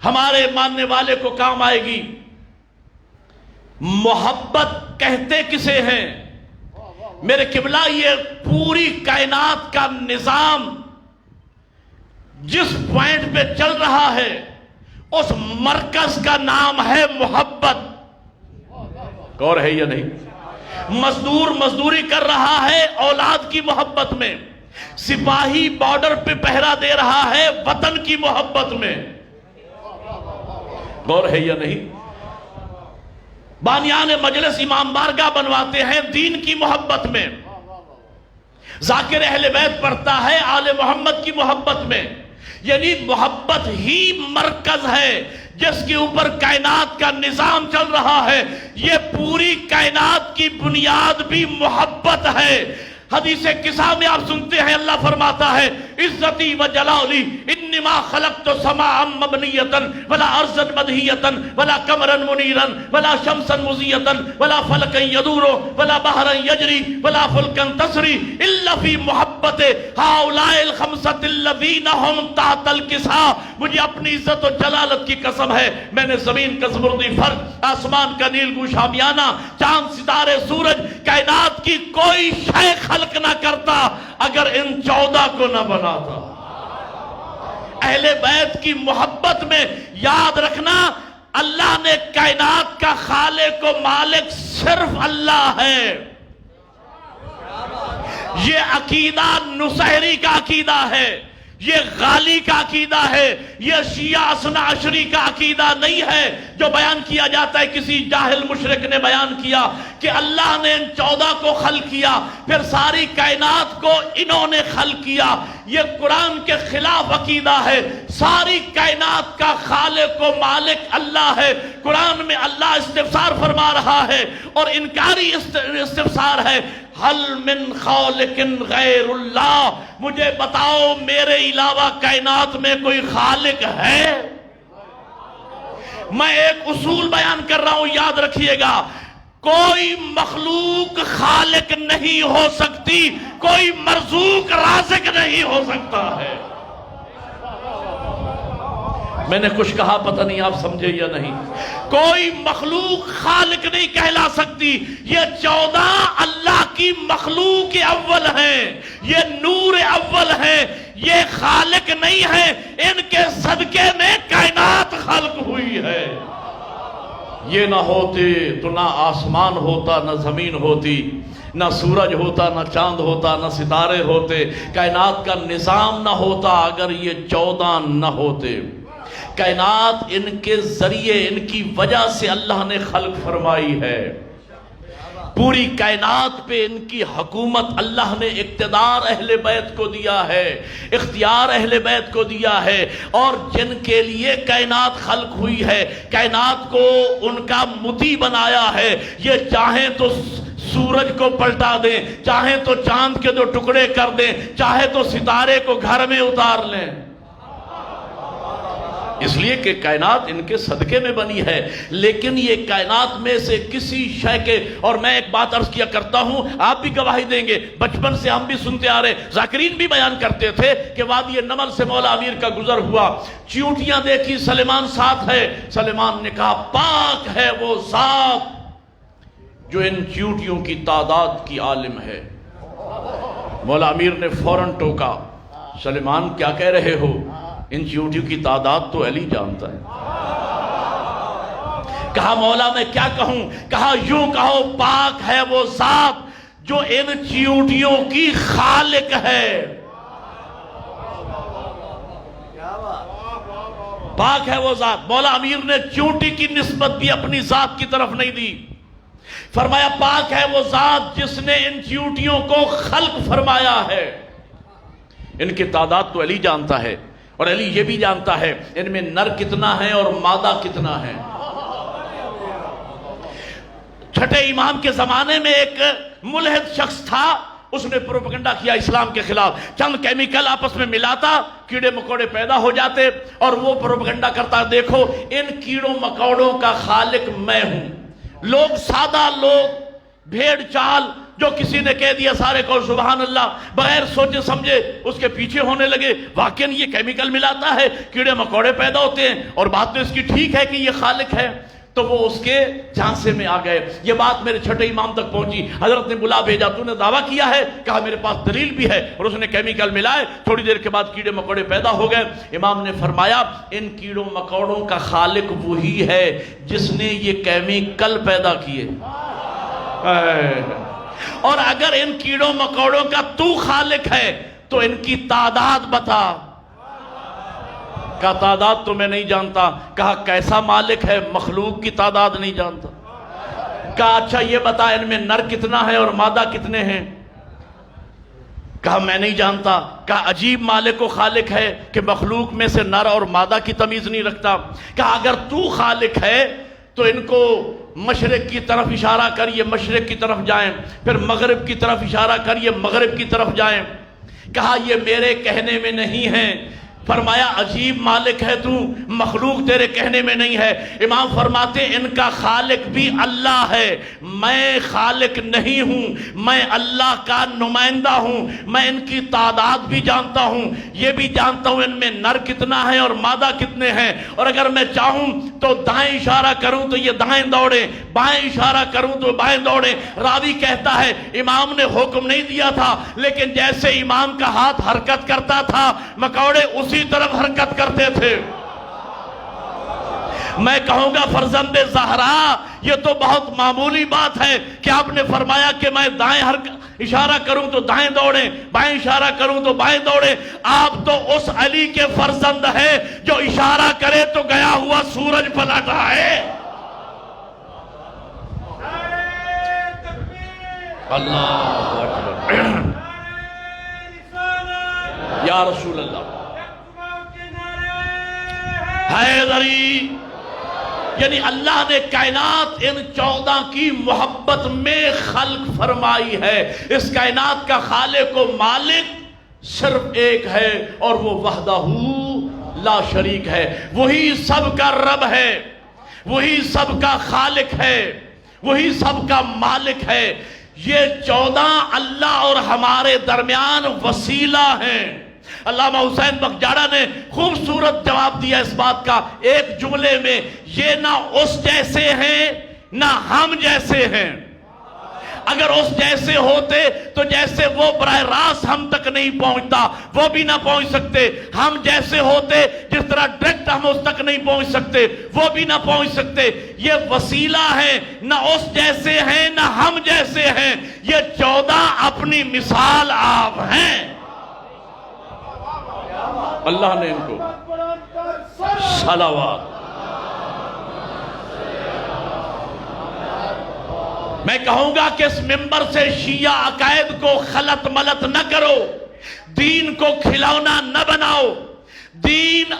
ہمارے ماننے والے کو کام آئے گی۔ محبت کہتے کسے ہیں؟ میرے قبلہ یہ پوری کائنات کا نظام جس پوائنٹ پہ چل رہا ہے، اس مرکز کا نام ہے محبت۔ غور ہے یا نہیں؟ مزدور مزدوری کر رہا ہے اولاد کی محبت میں، سپاہی بارڈر پہ پہرا دے رہا ہے وطن کی محبت میں۔ غور ہے یا نہیں؟ بانیان مجلس امام بارگاہ بنواتے ہیں دین کی محبت میں، ذاکر اہل بیت پڑھتا ہے آل محمد کی محبت میں، یعنی محبت ہی مرکز ہے جس کے اوپر کائنات کا نظام چل رہا ہے۔ یہ پوری کائنات کی بنیاد بھی محبت ہے۔ حدیث قصہ میں آپ سنتے ہیں اللہ فرماتا ہے عزتی و جلالی انما خلقت سماعا مبنیتا ولا ارضا مدہیتا ولا قمرا منیرا ولا شمسا مضیئتا ولا فلکا یدور ولا بحرا یجری ولا فلکا تسری الا فی محبت ہؤلاء الخمسۃ الذین هم تحت الکساء۔ مجھے اپنی عزت و جلالت کی قسم ہے، میں نے زمین کا زمردی فرق، آسمان کا نیلگوں شامیانہ، چاند ستارے سورج، کائنات کی کوئی شے خلق نہ کرتا اگر ان 14 کو نہ بناتا۔ اہل بیت کی محبت میں یاد رکھنا اللہ نے کائنات کا خالق و مالک صرف اللہ ہے۔ یہ عقیدہ نصیری کا عقیدہ ہے، یہ غالی کا عقیدہ ہے، یہ شیعہ اثنا عشری کا عقیدہ نہیں ہے جو بیان کیا جاتا ہے۔ کسی جاہل مشرک نے بیان کیا کہ اللہ نے ان 14 کو خلق کیا، پھر ساری کائنات کو انہوں نے خلق کیا۔ یہ قرآن کے خلاف عقیدہ ہے۔ ساری کائنات کا خالق و مالک اللہ ہے۔ قرآن میں اللہ استفسار فرما رہا ہے اور انکاری استفسار ہے، حل من خالق غیر اللہ، مجھے بتاؤ میرے علاوہ کائنات میں کوئی خالق ہے؟ میں ایک اصول بیان کر رہا ہوں، یاد رکھیے گا، کوئی مخلوق خالق نہیں ہو سکتی، کوئی مرزوق رازق نہیں ہو سکتا ہے۔ میں نے کچھ کہا پتہ نہیں آپ سمجھے یا نہیں؟ کوئی مخلوق خالق نہیں کہلا سکتی۔ یہ 14 اللہ کی مخلوق اول ہیں، یہ نور اول ہیں، یہ خالق نہیں ہیں، ان کے صدقے میں کائنات خلق ہوئی ہے۔ یہ نہ ہوتے تو نہ آسمان ہوتا، نہ زمین ہوتی، نہ سورج ہوتا، نہ چاند ہوتا، نہ ستارے ہوتے، کائنات کا نظام نہ ہوتا اگر یہ 14 نہ ہوتے۔ کائنات ان کے ذریعے، ان کی وجہ سے اللہ نے خلق فرمائی ہے۔ پوری کائنات پہ ان کی حکومت اللہ نے اقتدار اہل بیت کو دیا ہے، اختیار اہل بیت کو دیا ہے، اور جن کے لیے کائنات خلق ہوئی ہے کائنات کو ان کا مطیع بنایا ہے۔ یہ چاہیں تو سورج کو پلٹا دیں، چاہیں تو چاند کے 2 ٹکڑے کر دیں، چاہے تو ستارے کو گھر میں اتار لیں، اس لیے کہ کائنات ان کے صدقے میں بنی ہے۔ لیکن یہ کائنات میں سے کسی شے کے، اور میں ایک بات عرض کیا کرتا ہوں، آپ بھی گواہی دیں گے، بچپن سے ہم بھی سنتے آ رہے، ذاکرین بھی بیان کرتے تھے کہ وادی نمل سے مولا امیر کا گزر ہوا، چیونٹیاں دیکھی، سلیمان ساتھ ہے۔ سلیمان نے کہا پاک ہے وہ ذات جو ان چیونٹیوں کی تعداد کی عالم ہے۔ مولا امیر نے فوراً ٹوکا، سلیمان کیا کہہ رہے ہو؟ ان چیونٹیوں کی تعداد تو علی جانتا ہے۔ کہا مولا میں کیا کہوں؟ کہا یوں کہو پاک ہے وہ ذات جو ان چیونٹیوں کی خالق ہے۔ پاک ہے وہ ذات۔ مولا امیر نے چیونٹی کی نسبت بھی اپنی ذات کی طرف نہیں دی، فرمایا پاک ہے وہ ذات جس نے ان چیونٹیوں کو خلق فرمایا ہے۔ ان کی تعداد تو علی جانتا ہے، اور علی یہ بھی جانتا ہے ان میں نر کتنا ہے اور مادہ کتنا ہے۔ چھٹے امام کے زمانے میں ایک ملحد شخص تھا، اس نے پروپیگنڈا کیا اسلام کے خلاف، چند کیمیکل آپس میں ملاتا، کیڑے مکوڑے پیدا ہو جاتے، اور وہ پروپیگنڈا کرتا دیکھو ان کیڑوں مکوڑوں کا خالق میں ہوں۔ لوگ، سادہ لوگ، بھیڑ چال، جو کسی نے کہہ دیا سارے کو سبحان اللہ، بغیر سوچے سمجھے اس کے پیچھے ہونے لگے۔ واقعاً یہ کیمیکل ملاتا ہے، کیڑے مکوڑے پیدا ہوتے ہیں، اور بات تو اس کی ٹھیک ہے کہ یہ خالق ہے، تو وہ اس کے جھانسے میں آ گئے۔ یہ بات میرے چھٹے امام تک پہنچی، حضرت نے بلا بھیجا، تو نے دعویٰ کیا ہے؟ کہا میرے پاس دلیل بھی ہے، اور اس نے کیمیکل ملائے، تھوڑی دیر کے بعد کیڑے مکوڑے پیدا ہو گئے۔ امام نے فرمایا ان کیڑوں مکوڑوں کا خالق وہی ہے جس نے یہ کیمیکل پیدا کیے، اور اگر ان کیڑوں مکوڑوں کا تو خالق ہے تو ان کی تعداد بتا۔ کہا تعداد تو میں نہیں جانتا. کہا کیسا مالک ہے مخلوق کی تعداد نہیں جانتا؟ کہا اچھا یہ بتا ان میں نر کتنا ہے اور مادہ کتنے ہیں؟ کہا میں نہیں جانتا. کہا عجیب مالک و خالق ہے کہ مخلوق میں سے نر اور مادہ کی تمیز نہیں رکھتا. کہا اگر تو خالق ہے تو ان کو مشرق کی طرف اشارہ کر یہ مشرق کی طرف جائیں، پھر مغرب کی طرف اشارہ کر یہ مغرب کی طرف جائیں. کہا یہ میرے کہنے میں نہیں ہے. فرمایا عجیب مالک ہے تو، مخلوق تیرے کہنے میں نہیں ہے. امام فرماتے ان کا خالق بھی اللہ ہے، میں خالق نہیں ہوں، میں اللہ کا نمائندہ ہوں. میں ان کی تعداد بھی جانتا ہوں، یہ بھی جانتا ہوں ان میں نر کتنا ہے اور مادہ کتنے ہیں. اور اگر میں چاہوں تو دائیں اشارہ کروں تو یہ دائیں دوڑے، بائیں اشارہ کروں تو بائیں دوڑے. راوی کہتا ہے امام نے حکم نہیں دیا تھا، لیکن جیسے امام کا ہاتھ حرکت کرتا تھا مکوڑے اسی طرف حرکت کرتے تھے. میں کہوں گا فرزند زہرا یہ تو بہت معمولی بات ہے کہ آپ نے فرمایا کہ میں دائیں اشارہ کروں تو دائیں دوڑیں، بائیں اشارہ کروں تو بائیں دوڑیں. آپ تو اس علی کے فرزند ہیں جو اشارہ کرے تو گیا ہوا سورج پلٹ آئے. اللہ اکبر. یا رسول اللہ حیدری. یعنی اللہ نے کائنات ان 14 کی محبت میں خلق فرمائی ہے. اس کائنات کا خالق و مالک صرف ایک ہے اور وہ وحدہ لا شریک ہے. وہی سب کا رب ہے، وہی سب کا خالق ہے، وہی سب کا مالک ہے. یہ 14 اللہ اور ہمارے درمیان وسیلہ ہیں. علامہ حسین بخجاڑہ نے خوبصورت جواب دیا اس بات کا ایک جملے میں، یہ نہ اس جیسے ہیں نہ ہم جیسے ہیں. اگر اس جیسے ہوتے تو جیسے وہ براہ راست ہم تک نہیں پہنچتا وہ بھی نہ پہنچ سکتے. ہم جیسے ہوتے جس طرح ڈائریکٹ ہم اس تک نہیں پہنچ سکتے وہ بھی نہ پہنچ سکتے. یہ وسیلہ ہے، نہ اس جیسے ہیں نہ ہم جیسے ہیں. یہ 14 اپنی مثال آپ ہیں. اللہ نے ان کو صلوات. میں کہوں گا کہ اس منبر سے شیعہ عقائد کو خلط ملط نہ کرو، دین کو کھلونا نہ بناؤ. دین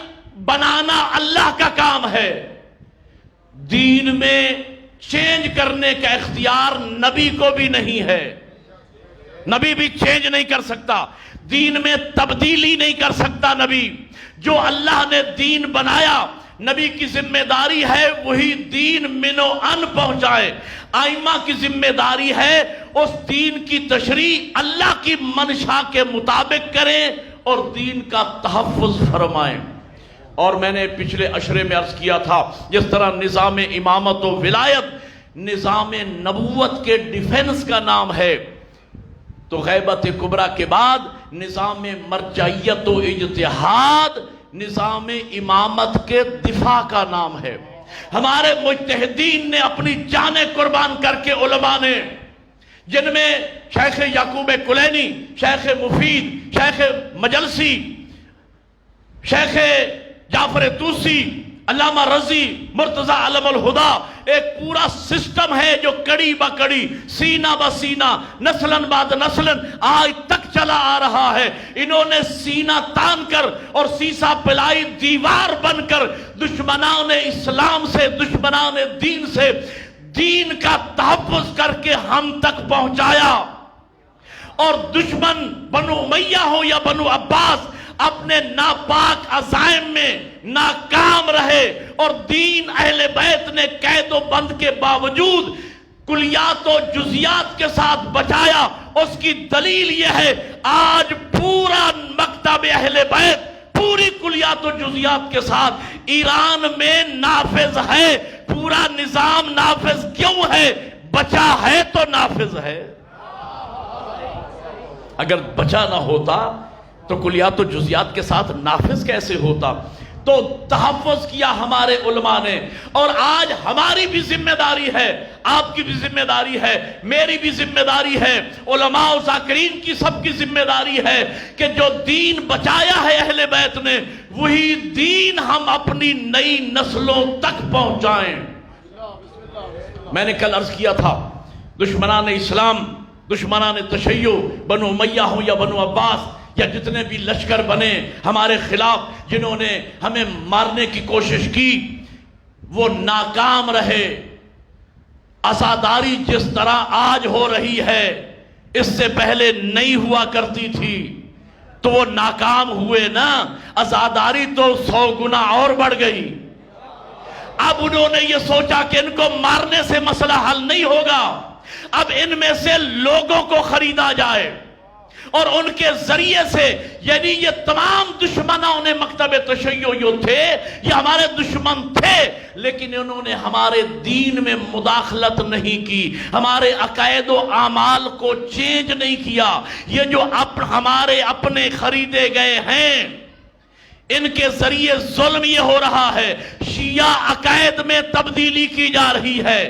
بنانا اللہ کا کام ہے، دین میں چینج کرنے کا اختیار نبی کو بھی نہیں ہے. نبی بھی چینج نہیں کر سکتا، دین میں تبدیلی نہیں کر سکتا نبی. جو اللہ نے دین بنایا نبی کی ذمہ داری ہے وہی دین منو ان پہنچائے. ائمہ کی ذمہ داری ہے اس دین کی تشریح اللہ کی منشا کے مطابق کریں اور دین کا تحفظ فرمائیں. اور میں نے پچھلے عشرے میں عرض کیا تھا جس طرح نظام امامت و ولایت نظام نبوت کے ڈیفنس کا نام ہے، تو غیبت کبریٰ کے بعد نظام مرجعیت و اجتہاد نظام امامت کے دفاع کا نام ہے. ہمارے مجتہدین نے اپنی جانیں قربان کر کے علماء نے، جن میں شیخ یعقوب کلینی، شیخ مفید، شیخ مجلسی، شیخ جعفر طوسی، علامہ رضی، مرتضی علم الہدا، ایک پورا سسٹم ہے جو کڑی با کڑی، سینہ با سینہ، نسلن بعد نسلن آج تک چلا آ رہا ہے. انہوں نے سینہ تان کر اور سیسا پلائی دیوار بن کر دشمنان اسلام سے، دشمنان دین سے دین کا تحفظ کر کے ہم تک پہنچایا. اور دشمن بنو امیہ ہو یا بنو عباس اپنے ناپاک عزائم میں ناکام رہے اور دین اہل بیت نے قید و بند کے باوجود کلیات و جزیات کے ساتھ بچایا. اس کی دلیل یہ ہے آج پورا مکتب اہل بیت پوری کلیات و جزیات کے ساتھ ایران میں نافذ ہے. پورا نظام نافذ کیوں ہے؟ بچا ہے تو نافذ ہے. اگر بچا نہ ہوتا تو کلیات و جزیات کے ساتھ نافذ کیسے ہوتا؟ تو تحفظ کیا ہمارے علماء نے، اور آج ہماری بھی ذمہ داری ہے، آپ کی بھی ذمہ داری ہے، میری بھی ذمہ داری ہے، علماء و ذاکرین کی سب کی ذمہ داری ہے کہ جو دین بچایا ہے اہل بیت نے، وہی دین ہم اپنی نئی نسلوں تک پہنچائیں۔ میں نے کل عرض کیا تھا، دشمنان اسلام، دشمنان تشیع، بنو امیہ ہوں یا بنو عباس، یا جتنے بھی لشکر بنے ہمارے خلاف جنہوں نے ہمیں مارنے کی کوشش کی، وہ ناکام رہے۔ عزاداری جس طرح آج ہو رہی ہے اس سے پہلے نہیں ہوا کرتی تھی، تو وہ ناکام ہوئے نا، عزاداری تو 100 گنا اور بڑھ گئی۔ اب انہوں نے یہ سوچا کہ ان کو مارنے سے مسئلہ حل نہیں ہوگا، اب ان میں سے لوگوں کو خریدا جائے، اور ان کے ذریعے سے، یعنی یہ تمام دشمنوں نے مکتب تشیع تھے، یہ ہمارے دشمن تھے، لیکن انہوں نے ہمارے دین میں مداخلت نہیں کی، ہمارے عقائد و اعمال کو چینج نہیں کیا۔ یہ جو ہمارے اپنے خریدے گئے ہیں، ان کے ذریعے ظلم یہ ہو رہا ہے، شیعہ عقائد میں تبدیلی کی جا رہی ہے،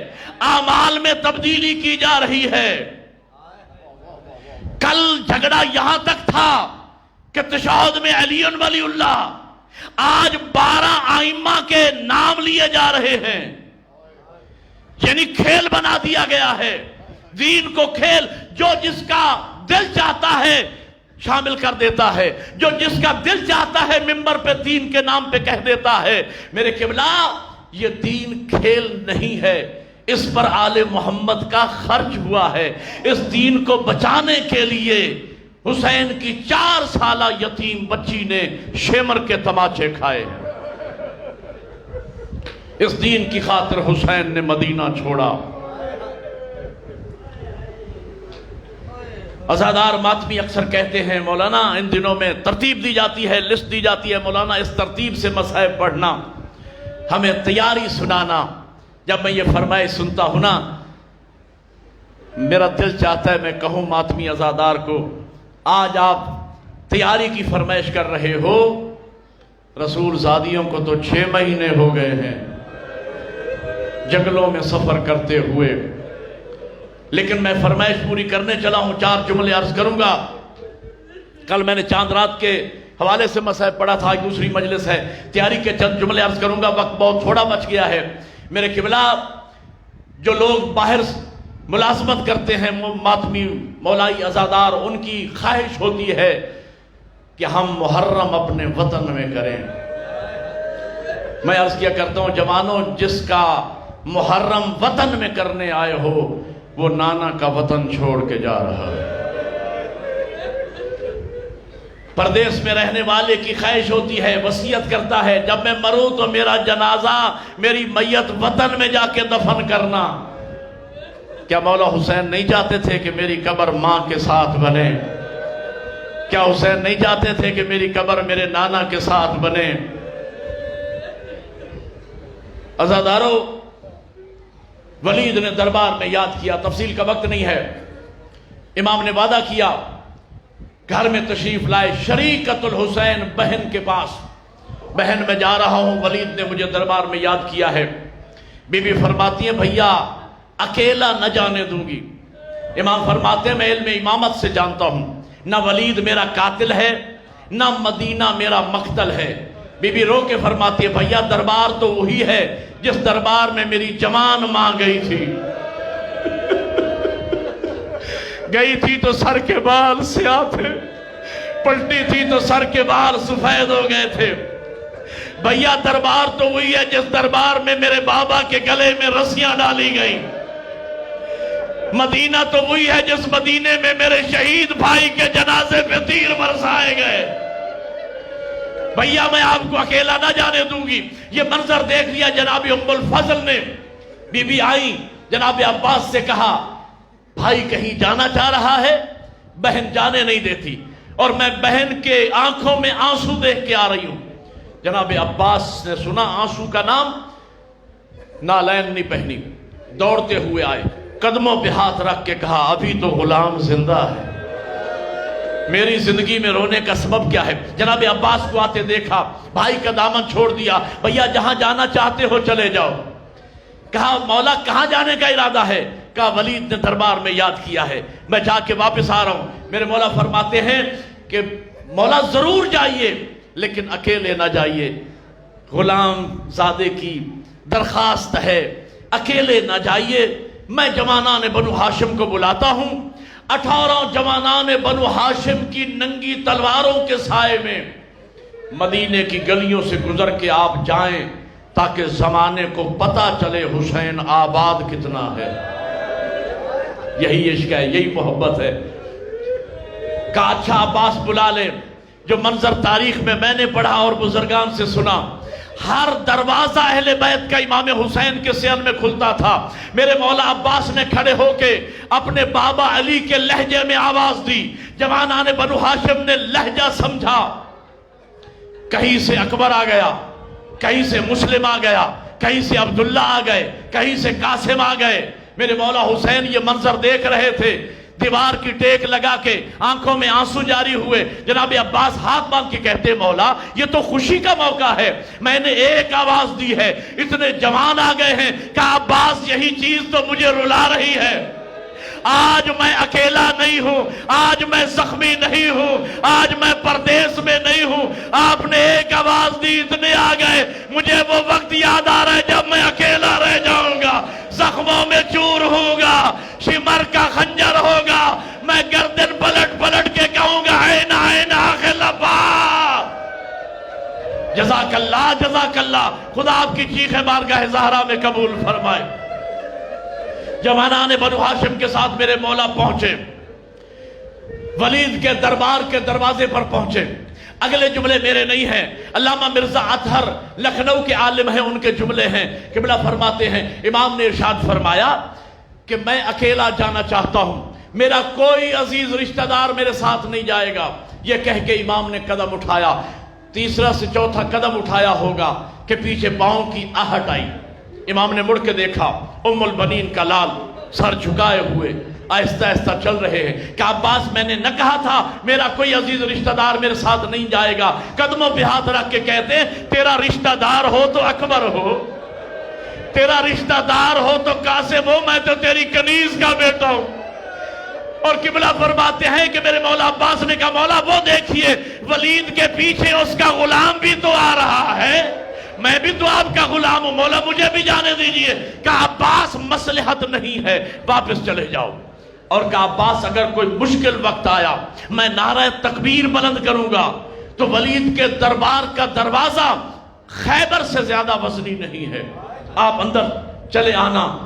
اعمال میں تبدیلی کی جا رہی ہے۔ کل جھگڑا یہاں تک تھا کہ تشہد میں علی ولی اللہ، آج 12 ائمہ کے نام لیے جا رہے ہیں، یعنی کھیل بنا دیا گیا ہے، دین کو کھیل، جو جس کا دل چاہتا ہے شامل کر دیتا ہے، جو جس کا دل چاہتا ہے ممبر پہ دین کے نام پہ کہہ دیتا ہے۔ میرے قبلہ، یہ دین کھیل نہیں ہے، اس پر آل محمد کا خرچ ہوا ہے۔ اس دین کو بچانے کے لیے حسین کی 4 سالہ یتیم بچی نے شیمر کے تماچے کھائے ہیں۔ اس دین کی خاطر حسین نے مدینہ چھوڑا۔ عزادار ماتمی اکثر کہتے ہیں، مولانا ان دنوں میں ترتیب دی جاتی ہے، لسٹ دی جاتی ہے، مولانا اس ترتیب سے مصائب پڑھنا، ہمیں تیاری سنانا۔ جب میں یہ فرمائش سنتا ہوں نا، میرا دل چاہتا ہے میں کہوں ماتمی عزادار کو، آج آپ تیاری کی فرمائش کر رہے ہو، رسول زادیوں کو تو 6 مہینے ہو گئے ہیں جنگلوں میں سفر کرتے ہوئے، لیکن میں فرمائش پوری کرنے چلا ہوں۔ 4 جملے عرض کروں گا۔ کل میں نے چاند رات کے حوالے سے مسائب پڑھا تھا، دوسری مجلس ہے، تیاری کے چند جملے عرض کروں گا، وقت بہت تھوڑا بچ گیا ہے۔ میرے قبلہ، جو لوگ باہر ملازمت کرتے ہیں، ماتمی مولائی عزادار، ان کی خواہش ہوتی ہے کہ ہم محرم اپنے وطن میں کریں۔ میں عرض کیا کرتا ہوں، جوانوں، جس کا محرم وطن میں کرنے آئے ہو، وہ نانا کا وطن چھوڑ کے جا رہا ہے۔ پردیس میں رہنے والے کی خواہش ہوتی ہے، وصیت کرتا ہے، جب میں مروں تو میرا جنازہ، میری میت وطن میں جا کے دفن کرنا۔ کیا مولا حسین نہیں چاہتے تھے کہ میری قبر ماں کے ساتھ بنے؟ کیا حسین نہیں چاہتے تھے کہ میری قبر میرے نانا کے ساتھ بنے؟ عزادارو، ولید نے دربار میں یاد کیا، تفصیل کا وقت نہیں ہے، امام نے وعدہ کیا، گھر میں تشریف لائے، شریکت الحسین بہن کے پاس، بہن میں جا رہا ہوں، ولید نے مجھے دربار میں یاد کیا ہے۔ بی بی فرماتی ہیں، بھیا اکیلا نہ جانے دوں گی۔ امام فرماتے ہیں، میں علم امامت سے جانتا ہوں، نہ ولید میرا قاتل ہے، نہ مدینہ میرا مقتل ہے۔ بی بی رو کے فرماتی ہے، بھیا دربار تو وہی ہے جس دربار میں میری جوان ماں گئی تھی۔ گئی تھی تو سر کے بال سیاہ تھے، پلٹی تھی تو سر کے بال سفید ہو گئے تھے۔ بھیا دربار تو وہی ہے جس دربار میں میرے بابا کے گلے میں رسیاں ڈالی گئیں۔ مدینہ تو وہی ہے جس مدینے میں میرے شہید بھائی کے جنازے پہ تیر برسائے گئے۔ بھیا میں آپ کو اکیلا نہ جانے دوں گی۔ یہ منظر دیکھ لیا جناب ام الفضل نے، بی بی آئی، جناب عباس سے کہا، بھائی کہیں جانا چاہ رہا ہے؟ بہن جانے نہیں دیتی، اور میں بہن کے آنکھوں میں آنسو دیکھ کے آ رہی ہوں۔ جناب عباس نے سنا آنسو کا نام، نالین نہیں پہنی، دوڑتے ہوئے آئے، قدموں پہ ہاتھ رکھ کے کہا، ابھی تو غلام زندہ ہے، میری زندگی میں رونے کا سبب کیا ہے؟ جناب عباس کو آتے دیکھا، بھائی کا دامن چھوڑ دیا، بھیا جہاں جانا چاہتے ہو چلے جاؤ۔ کہا مولا کہاں جانے کا ارادہ ہے؟ کہا ولید نے دربار میں یاد کیا ہے، میں جا کے واپس آ رہا ہوں۔ میرے مولا فرماتے ہیں کہ مولا ضرور جائیے لیکن اکیلے نہ جائیے، غلام زادے کی درخواست ہے، اکیلے نہ جائیے، میں جوانان بنو ہاشم کو بلاتا ہوں، 18 جوانان بنو ہاشم کی ننگی تلواروں کے سائے میں مدینے کی گلیوں سے گزر کے آپ جائیں تاکہ زمانے کو پتہ چلے حسین آباد کتنا ہے۔ یہی عشق ہے، یہی محبت ہے۔ کہا اچھا عباس بلا لے۔ جو منظر تاریخ میں نے پڑھا اور بزرگان سے سنا، ہر دروازہ اہل بیت کا امام حسین کے صحن میں کھلتا تھا۔ میرے مولا عباس نے کھڑے ہو کے اپنے بابا علی کے لہجے میں آواز دی، جوانان بنو ہاشم نے لہجہ سمجھا، کہیں سے اکبر آ گیا، کہیں سے مسلم آ گیا، کہیں سے عبداللہ آ گئے، کہیں سے قاسم آ گئے۔ میرے مولا حسین یہ منظر دیکھ رہے تھے، دیوار کی ٹیک لگا کے آنکھوں میں آنسو جاری ہوئے۔ جناب عباس ہاتھ باندھ کے کہتے مولا یہ تو خوشی کا موقع ہے، میں نے ایک آواز دی ہے، اتنے جوان آ گئے ہیں۔ کہا عباس یہی چیز تو مجھے رلا رہی ہے، آج میں اکیلا نہیں ہوں، آج میں زخمی نہیں ہوں، آج میں پردیس میں نہیں ہوں۔ آپ نے ایک آواز دی، اتنے آ گئے، مجھے وہ وقت یاد آ رہا ہے جب میں اکیلا رہ جاؤں گا، زخموں میں چور ہوگا، شمر کا خنجر ہوگا، میں گردن پلٹ پلٹ کے کہوں گا عین عین آخر لبا۔ جزاک اللہ جزاک اللہ، خدا آپ کی چیخ بارگاہ زہرا میں قبول فرمائے۔ جوانان بنو ہاشم کے ساتھ میرے مولا پہنچے، ولید کے دربار کے دروازے پر پہنچے۔ اگلے جملے میرے نہیں ہیں، علامہ مرزا اطہر لکھنؤ کے عالم ہیں، ان کے جملے ہیں۔ قبلہ فرماتے ہیں امام نے ارشاد فرمایا کہ میں اکیلا جانا چاہتا ہوں، میرا کوئی عزیز رشتہ دار میرے ساتھ نہیں جائے گا۔ یہ کہہ کے امام نے قدم اٹھایا، تیسرا سے چوتھا قدم اٹھایا ہوگا کہ پیچھے پاؤں کی آہٹ آئی۔ امام نے مڑ کے دیکھا، ام البنین کا لال سر جھکائے ہوئے آہستہ آہستہ چل رہے ہیں۔ کہ عباس میں نے نہ کہا تھا میرا کوئی عزیز رشتہ دار میرے ساتھ نہیں جائے گا؟ قدموں پہ ہاتھ رکھ کے کہتے ہیں تیرا رشتہ دار ہو تو اکبر ہو، تیرا رشتہ دار ہو تو قاسم ہو، میں تو تیری کنیز کا بیٹا ہوں۔ اور قبلہ فرماتے ہیں کہ میرے مولا عباس نے کہا مولا وہ دیکھیے ولید کے پیچھے اس کا غلام بھی تو آ رہا ہے، میں بھی تو آپ کا غلام ہوں، مولا مجھے بھی جانے دیجئے۔ کہا عباس مصلحت نہیں ہے، واپس چلے جاؤ۔ اور کہا عباس اگر کوئی مشکل وقت آیا میں نعرہ تکبیر بلند کروں گا تو ولید کے دربار کا دروازہ خیبر سے زیادہ وزنی نہیں ہے، آپ اندر چلے آنا۔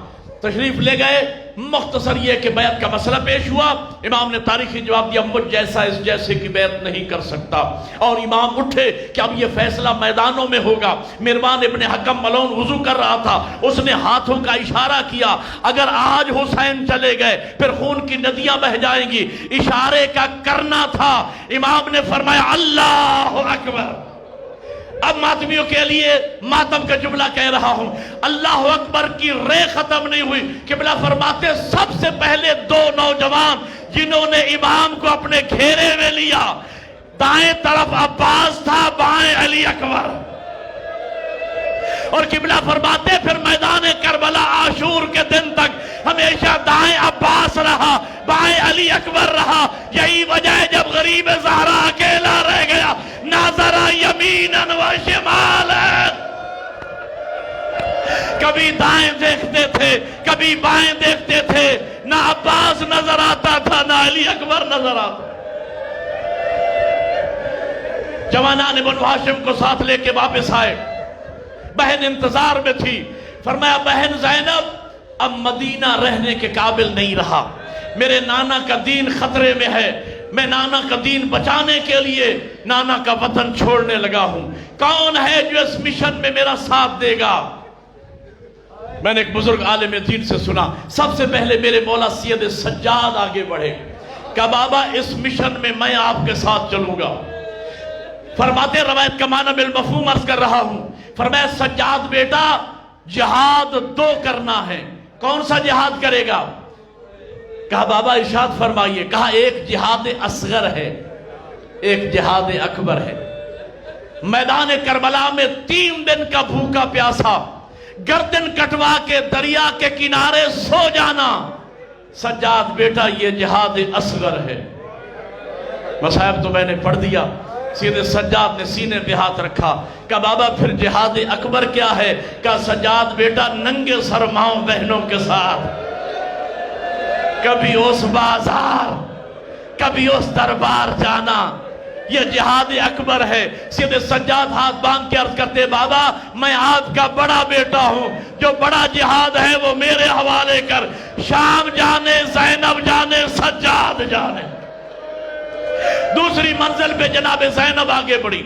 تشریف لے گئے، مختصر یہ کہ بیعت کا مسئلہ پیش ہوا، امام نے تاریخی جواب دیا مجھ جیسا اس جیسے کی بیعت نہیں کر سکتا۔ اور امام اٹھے کہ اب یہ فیصلہ میدانوں میں ہوگا۔ مروان ابن حکم ملعون وضو کر رہا تھا، اس نے ہاتھوں کا اشارہ کیا، اگر آج حسین چلے گئے پھر خون کی ندیاں بہہ جائیں گی، اشارے کا کرنا تھا۔ امام نے فرمایا اللہ اکبر۔ اب ماتمیوں کے لیے ماتم کا جملہ کہہ رہا ہوں، اللہ اکبر کی رے ختم نہیں ہوئی۔ قبلہ فرماتے سب سے پہلے دو نوجوان جنہوں نے امام کو اپنے گھیرے میں لیا، دائیں طرف عباس تھا، بائیں علی اکبر۔ اور قبلہ فرماتے پھر میدان کربلا عاشور کے دن تک ہمیشہ دائیں عباس رہا، بائیں علی اکبر رہا۔ یہی وجہ ہے جب غریب زہرا اکیلا رہ گیا، ناظر یمیناً و شمالاً، کبھی دائیں دیکھتے تھے کبھی بائیں دیکھتے تھے، نہ عباس نظر آتا تھا نہ علی اکبر نظر آتا۔ جوانان بنو ہاشم کو ساتھ لے کے واپس آئے، بہن انتظار میں تھی۔ فرمایا بہن زینب اب مدینہ رہنے کے قابل نہیں رہا، میرے نانا کا دین خطرے میں ہے، میں نانا کا دین بچانے کے لیے نانا کا وطن چھوڑنے لگا ہوں، کون ہے جو اس مشن میں میرا ساتھ دے گا؟ میں نے ایک بزرگ عالم دین سے سنا، سب سے پہلے میرے مولا سید سجاد آگے بڑھے، کہ بابا اس مشن میں میں آپ کے ساتھ چلوں گا۔ فرماتے روایت کا معنی بالمفہوم عرض کر رہا ہوں، فرمایا سجاد بیٹا جہاد دو کرنا ہے، کون سا جہاد کرے گا؟ کہا بابا ارشاد فرمائیے۔ کہا ایک جہاد اصغر ہے، ایک جہاد اکبر ہے۔ میدان کربلا میں 3 دن کا بھوکا پیاسا گردن کٹوا کے دریا کے کنارے سو جانا، سجاد بیٹا یہ جہاد اصغر ہے۔ مصائب تو میں نے پڑھ دیا، سیدھے سجاد نے سینے پہ ہاتھ رکھا، کہا بابا پھر جہاد اکبر کیا ہے؟ کہا سجاد بیٹا ننگے سر ماؤں بہنوں کے ساتھ کبھی اس بازار کبھی اس دربار جانا، یہ جہاد اکبر ہے۔ سیدھے سجاد ہاتھ باندھ کے عرض کرتے بابا میں آپ کا بڑا بیٹا ہوں، جو بڑا جہاد ہے وہ میرے حوالے کر، شام جانے زینب جانے سجاد جانے۔ دوسری منزل پہ جناب زینب آگے بڑھی۔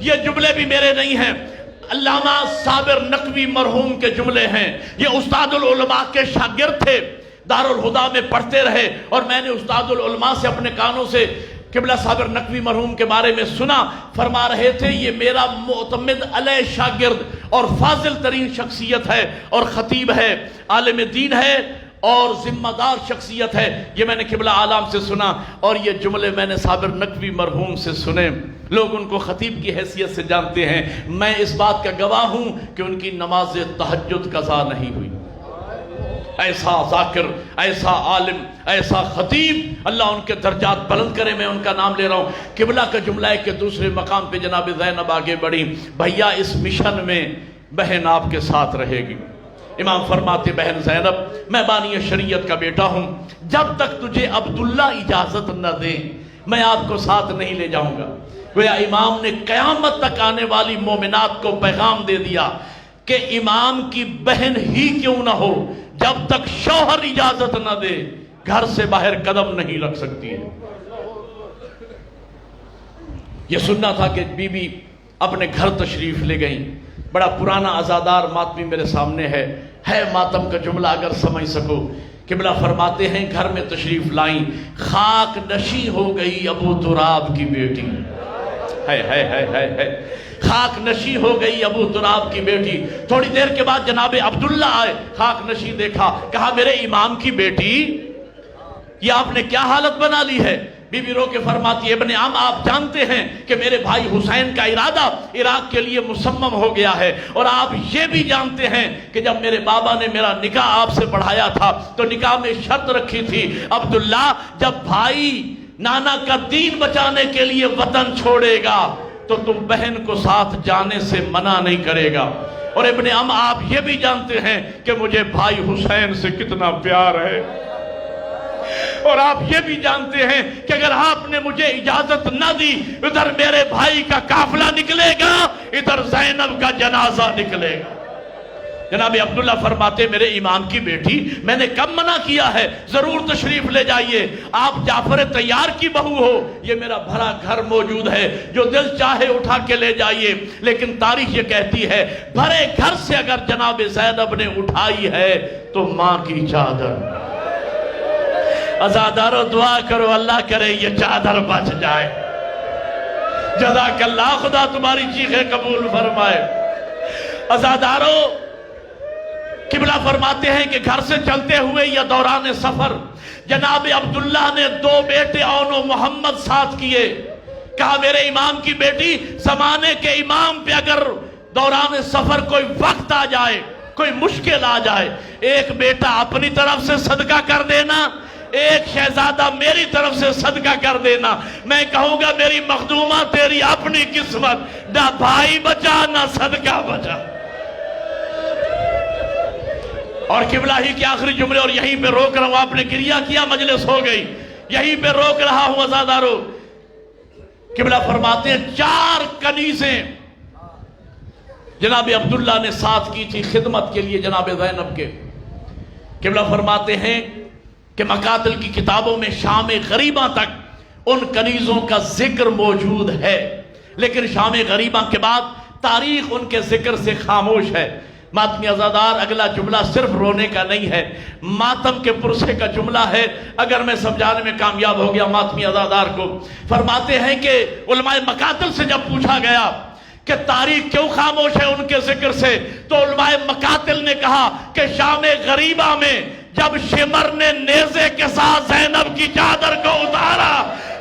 یہ جملے بھی میرے نہیں ہیں، علامہ صابر نقوی مرحوم کے جملے ہیں۔ یہ استاد العلماء کے شاگرد تھے، دارالہدیٰ میں پڑھتے رہے، اور میں نے استاد العلماء سے اپنے کانوں سے قبلہ صابر نقوی مرحوم کے بارے میں سنا۔ فرما رہے تھے یہ میرا معتمد علیہ شاگرد اور فاضل ترین شخصیت ہے، اور خطیب ہے، عالم دین ہے، اور ذمہ دار شخصیت ہے۔ یہ میں نے قبلہ عالم سے سنا، اور یہ جملے میں نے صابر نقوی مرحوم سے سنے۔ لوگ ان کو خطیب کی حیثیت سے جانتے ہیں، میں اس بات کا گواہ ہوں کہ ان کی نماز تہجد قضا نہیں ہوئی۔ ایسا ذاکر، ایسا عالم، ایسا خطیب، اللہ ان کے درجات بلند کرے۔ میں ان کا نام لے رہا ہوں۔ قبلہ کا جملہ ہے کہ دوسرے مقام پہ جناب زینب آگے بڑھی، بھیا اس مشن میں بہن آپ کے ساتھ رہے گی۔ امام فرماتے بہن زینب میں بانی شریعت کا بیٹا ہوں، جب تک تجھے عبداللہ اجازت نہ دے میں آپ کو ساتھ نہیں لے جاؤں گا۔ گویا امام نے قیامت تک آنے والی مومنات کو پیغام دے دیا کہ امام کی بہن ہی کیوں نہ ہو، جب تک شوہر اجازت نہ دے گھر سے باہر قدم نہیں رکھ سکتی ہے۔ یہ سننا تھا کہ بی بی اپنے گھر تشریف لے گئیں۔ بڑا پرانا عزادار ماتمی میرے سامنے ہے ماتم کا جملہ اگر سمجھ سکو۔ قبلہ فرماتے ہیں گھر میں تشریف لائیں، خاک نشی ہو گئی ابو تراب کی بیٹی، ہے خاک نشی ہو گئی ابو تراب کی بیٹی۔ تھوڑی دیر کے بعد جناب عبداللہ آئے، خاک نشی دیکھا، کہا میرے امام کی بیٹی یہ آپ نے کیا حالت بنا لی ہے؟ بی بی رو کے فرماتی ہے ابن عم آپ جانتے ہیں کہ میرے بھائی حسین کا ارادہ عراق کے لیے مصمم ہو گیا ہے، اور آپ یہ بھی جانتے ہیں کہ جب میرے بابا نے میرا نکاح آپ سے پڑھایا تھا تو نکاح میں شرط رکھی تھی عبداللہ جب بھائی نانا کا دین بچانے کے لیے وطن چھوڑے گا تو تم بہن کو ساتھ جانے سے منع نہیں کرے گا، اور ابن عم آپ یہ بھی جانتے ہیں کہ مجھے بھائی حسین سے کتنا پیار ہے، اور آپ یہ بھی جانتے ہیں کہ اگر آپ نے مجھے اجازت نہ دی ادھر میرے بھائی کا قافلہ نکلے گا، ادھر زینب کا جنازہ نکلے گا۔ جناب عبداللہ فرماتے میرے امام کی بیٹی میں نے کب منع کیا ہے، ضرور تشریف لے جائیے، آپ جعفر طیار کی بہو ہو، یہ میرا بھرا گھر موجود ہے، جو دل چاہے اٹھا کے لے جائیے۔ لیکن تاریخ یہ کہتی ہے بھرے گھر سے اگر جناب زینب نے اٹھائی ہے تو ماں کی چادر، عزادارو دعا کرو اللہ کرے یہ چادر بچ جائے۔ جزاک اللہ، خدا تمہاری چیخیں قبول فرمائے۔ عزادارو قبلہ فرماتے ہیں کہ گھر سے چلتے ہوئے یا دوران سفر جناب عبداللہ نے 2 بیٹے اون و محمد ساتھ کیے۔ کہا میرے امام کی بیٹی زمانے کے امام پہ اگر دوران سفر کوئی وقت آ جائے، کوئی مشکل آ جائے، ایک بیٹا اپنی طرف سے صدقہ کر دینا، ایک شہزادہ میری طرف سے صدقہ کر دینا۔ میں کہوں گا میری مخدومہ تیری اپنی قسمت، نہ بھائی بچا نہ صدقہ بچا۔ اور قبلہ ہی کے آخری جملے، اور یہیں پہ روک رہا ہوں، آپ نے گریہ کیا مجلس ہو گئی، یہیں پہ روک رہا ہوں عزادارو۔ قبلہ فرماتے ہیں 4 کنیزیں جناب عبداللہ نے ساتھ کی تھی خدمت کے لیے جناب زینب کے۔ قبلہ فرماتے ہیں کہ مقاتل کی کتابوں میں شام غریبہ تک ان کنیزوں کا ذکر موجود ہے، لیکن شام غریبہ کے بعد تاریخ ان کے ذکر سے خاموش ہے۔ ماتمی عزادار اگلا جملہ صرف رونے کا نہیں ہے، ماتم کے پرسے کا جملہ ہے، اگر میں سمجھانے میں کامیاب ہو گیا ماتمی عزادار کو۔ فرماتے ہیں کہ علماء مقاتل سے جب پوچھا گیا کہ تاریخ کیوں خاموش ہے ان کے ذکر سے، تو علماء مقاتل نے کہا کہ شام غریبہ میں جب شمر نے نیزے کے ساتھ زینب کی چادر کو اتارا،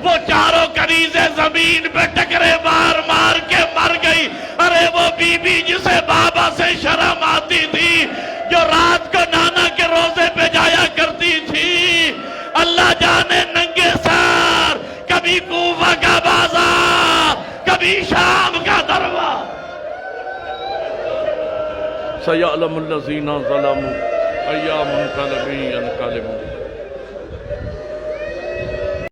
وہ چاروں کنیزیں زمین پہ ٹکرے مار مار کے مر گئی. ارے وہ بی بی جسے بابا سے شرم آتی تھی، جو رات کو نانا کے روزے پہ جایا کرتی تھی، اللہ جانے ننگے سر کبھی کوفہ کا بازار، کبھی شام کا دروازہ. سَيَعْلَمُ الَّذِينَ ظَلَمُوا أَيَّ مُنْقَلَبٍ يَنْقَلِبُونَ.